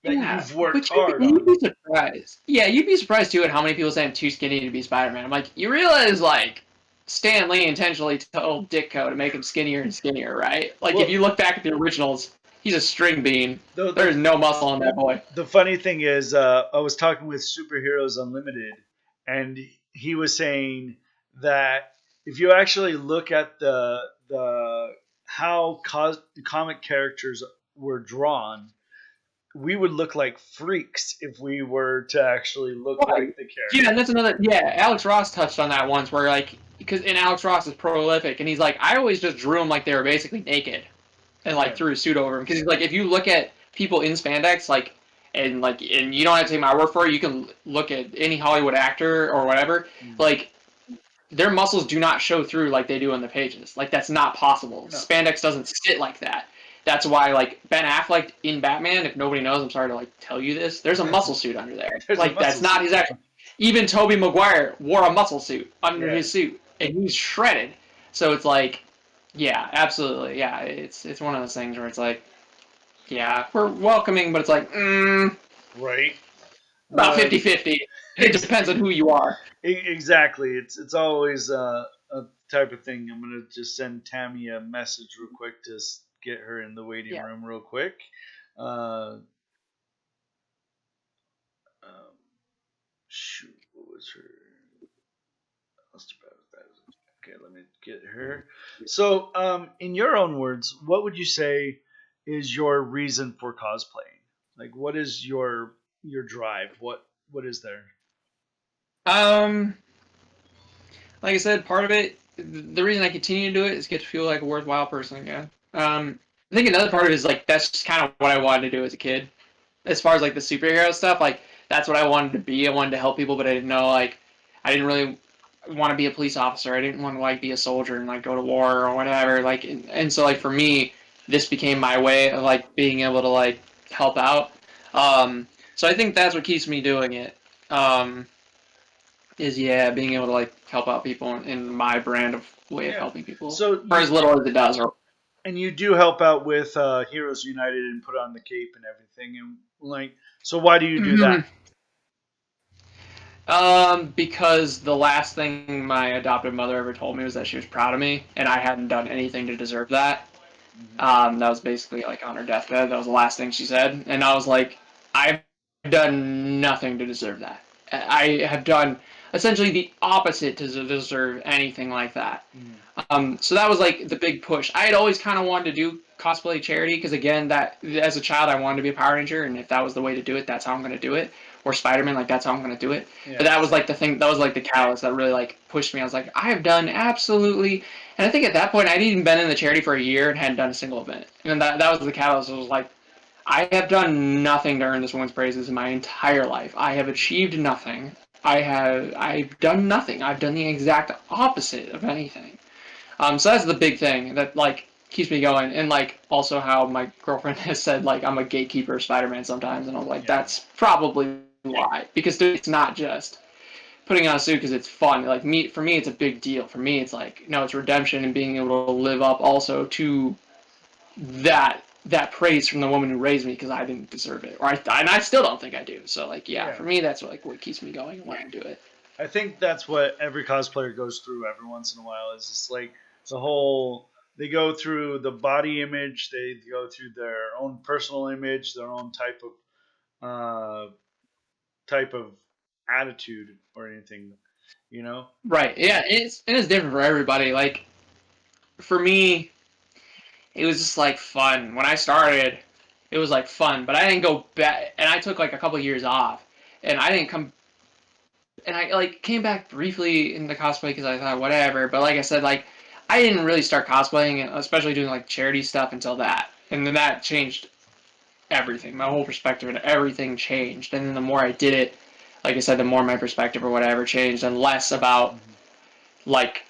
that Yeah, you've worked but you'd be, hard you'd on. be surprised. Yeah, you'd be surprised too at how many people say I'm too skinny to be Spider-Man. I'm like, you realize like Stan Lee intentionally told Ditko to make him skinnier and skinnier, right? Like if Well, you look back at the originals, he's a string bean. the There's the, no muscle on that boy. the funny thing is, I was talking with Superheroes Unlimited, and he was saying that if you actually look at the how comic characters were drawn, we would look like freaks if we were to actually look like Right. the Yeah, and character. that's another. Yeah, Alex Ross touched on that once, where like, because and Alex Ross is prolific, and he's like, I always just drew them like they were basically naked, and like Yeah. threw a suit over them. Because like, if you look at people in spandex, and you don't have to take my word for it, you can look at any Hollywood actor or whatever, Mm. like their muscles do not show through like they do in the pages. Like that's not possible. No. Spandex doesn't sit like that. That's why like Ben Affleck in Batman, if nobody knows, I'm sorry to like tell you this, there's a muscle suit under there. There's a Like that's muscle not suit. his actual. Even Tobey Maguire wore a muscle suit under Yeah. his suit, and he's shredded. So it's like, yeah, absolutely, yeah. It's one of those things where it's like, yeah, we're welcoming, but it's like, Right. about No. 50-50. It depends on who you are. Exactly. It's always a type of thing. I'm gonna just send Tammy a message real quick to get her in the waiting Yeah. room real quick. Uh, um, shoot, what was her? Lost about that. Okay, let me get her. So, in your own words, what would you say is your reason for cosplaying? Like, what is your drive? What is there? Um, like I said, part of it, the reason I continue to do it is get to feel like a worthwhile person again. I think another part of it is like that's just kind of what I wanted to do as a kid. As far as like the superhero stuff, like that's what I wanted to be. I wanted to help people, but I didn't know like I didn't really want to be a police officer. I didn't want to like be a soldier and like go to war or whatever. Like and so like for me, this became my way of like being able to like help out. So I think that's what keeps me doing it. Um, is yeah, being able to like help out people in my brand of way of Yeah. helping people So for as you little as it does. Or and you do help out with Heroes United and put on the cape and everything, and like, so why do you do that? Mhm. Because the last thing my adoptive mother ever told me was that she was proud of me, and I hadn't done anything to deserve that. Hmm. That was basically like on her deathbed. That was the last thing she said, and I was like, I've done nothing to deserve that. I have done essentially the opposite to deserve anything like that. Hmm. So that was like the big push. I had always kind of wanted to do cosplay charity because again, that as a child I wanted to be a Power Ranger, and if that was the way to do it, that's how I'm going to do it. Or Spider-Man, like that's how I'm going to do it. But Yeah. that was like the thing. That was like the catalyst that really like pushed me. I was like, I have done absolutely. And I think at that point I'd even been in the charity for a year and hadn't done a single event. And that was the catalyst. It was like, I have done nothing to earn this woman's praises in my entire life. I have achieved nothing. I've done nothing. I've done the exact opposite of anything. So that's the big thing that like keeps me going, and like also how my girlfriend has said like I'm a gatekeeper of Spider-Man sometimes, and I'm like Yeah. that's probably why because it's not just putting on a suit because it's fun. Like me, for me, it's a big deal. For me, it's like no, it's redemption and being able to live up also to that praise from the woman who raised me because I didn't deserve it, or and I still don't think I do. So like yeah, Yeah. for me that's like what keeps me going and wanting to do it. I think that's what every cosplayer goes through every once in a while. Is just like the whole they go through the body image, they go through their own personal image, their own type of attitude or anything, you know. Right. Yeah. It's different for everybody. Like for me, it was just like fun. When I started, it was like fun, but I didn't go back, and I took like a couple years off, and I didn't come, and I like came back briefly in the cosplay because I thought whatever, but like I said, like I didn't really start cosplaying, especially doing like charity stuff until that, and then that changed everything. My whole perspective and everything changed, and then the more I did it, like I said, the more my perspective or whatever changed, and less about Hmm. like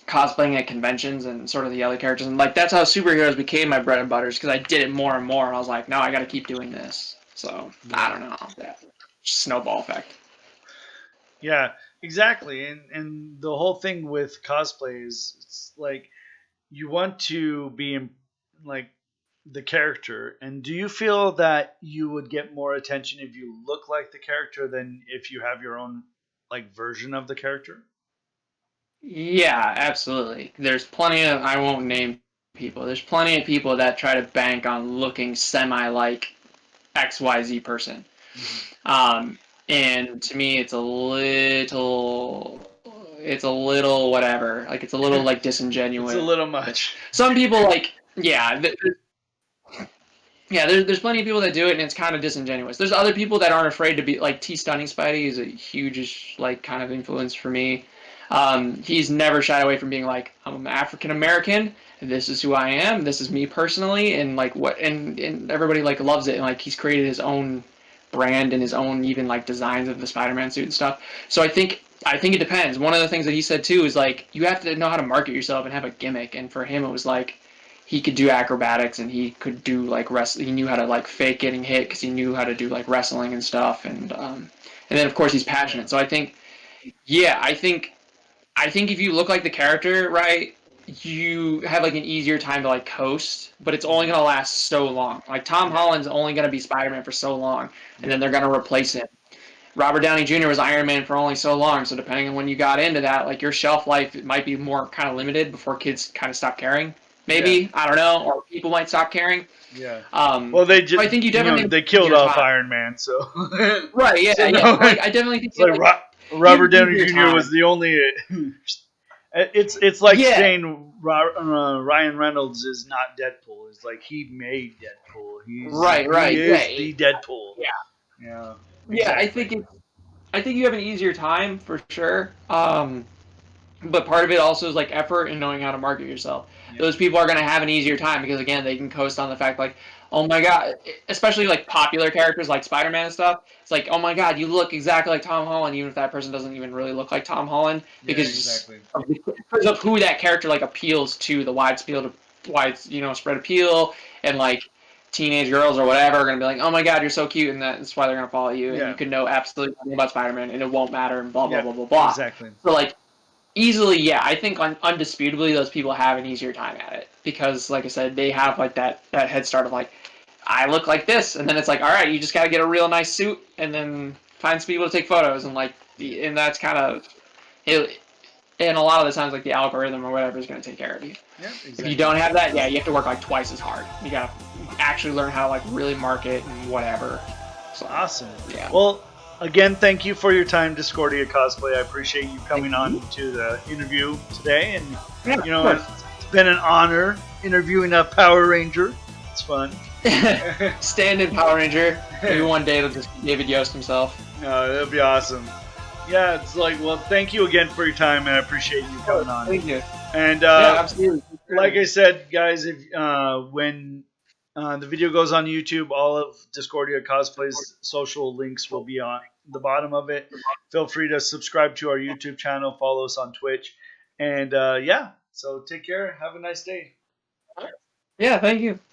cosplaying at conventions and sort of the other characters. And like that's how superheroes became my bread and butters because I did it more and more. And I was like, no, I got to keep doing this. So I Yeah. don't know. Yeah. Snowball effect. Yeah, exactly. And the whole thing with cosplay is it's like you want to be in, like the character. And do you feel that you would get more attention if you look like the character than if you have your own like version of the character? Yeah, absolutely. There's plenty of I won't name people. There's plenty of people that try to bank on looking semi like XYZ person. Hmm. Um, and to me, it's a little. it's a little whatever. Like it's a little like It's a disingenuous. little much. Some people like yeah, yeah. There's plenty of people that do it and it's kind of disingenuous. There's other people that aren't afraid to be like T Stunning Spidey is a huge like kind of influence for me. He's never shied away from being like I'm African American. This is who I am. This is me personally, and like what and everybody like loves it and like he's created his own brand and his own even like designs of the Spider-Man suit and stuff. So I think it depends. One of the things that he said too is like you have to know how to market yourself and have a gimmick. And for him, it was like he could do acrobatics and he could do like wrestling. He knew how to like fake getting hit because he knew how to do like wrestling and stuff. And then of course he's Yeah. passionate. So I think yeah, I think if you look like the character, right, you have like an easier time to like coast, but it's only gonna last so long. Like Tom Yeah. Holland's only gonna be Spider-Man for so long, and then they're gonna replace him. Robert Downey Jr. was Iron Man for only so long, so depending on when you got into that, like your shelf life it might be more kind of limited before kids kind of stop caring. Yeah. Maybe I don't know, or people might stop caring. Yeah. Well, they So just I think you definitely have they an killed easier off time. Iron Man, so Right? Yeah, so yeah. no, Like I definitely think it's like you have Robert an Downey easier Jr. was time. the only. It's like Yeah. saying Ryan Reynolds is not Deadpool. It's like he made Deadpool. Right. He Right. Yeah. is the Deadpool. Yeah. Yeah, Yeah. exactly. I think you have an easier time for sure. But part of it also is like effort and knowing how to market yourself. Yeah, Those people are going to have an easier time because again, they can coast on the fact like, oh my god, especially like popular characters like Spider-Man and stuff. It's like, oh my god, you look exactly like Tom Holland, even if that person doesn't even really look like Tom Holland, yeah, because exactly. of who that character like appeals to, the wide spread appeal, and like teenage girls or whatever are gonna be like, oh my god, you're so cute, and that's why they're gonna follow you, and you Yeah, can know absolutely nothing about Spider-Man, and it won't matter, and blah blah yeah, blah blah blah. exactly. So like easily, yeah, I think undisputably those people have an easier time at it because, like I said, they have like that head start of like, I look like this, and then it's like, all right, you just got to get a real nice suit, and then find some people to take photos, and like, Yeah, and that's kind of it. And a lot of the times, like the algorithm or whatever is going to take care of you. yeah, If you exactly. don't have that, yeah, you have to work like twice as hard. You got to actually learn how to like really market and whatever. So Awesome. yeah, Well, again, thank you for your time, Discordia Cosplay. I appreciate you thank coming you. on to the interview today, and Yeah, you of know course. it's been an honor interviewing a Power Ranger. It's fun. Stand in Power Ranger. Maybe one day it'll just be David Yost himself. No, that'd be awesome. Yeah, it's like, well, thank you again for your time, and I appreciate you coming on. Thank you. And Yeah, absolutely. like I said, guys, if when the video goes on YouTube, all of Discordia Cosplay's social links will be on the bottom of it. Feel free to subscribe to our YouTube channel, follow us on Twitch, and yeah. So take care. Have a nice day. Yeah, thank you.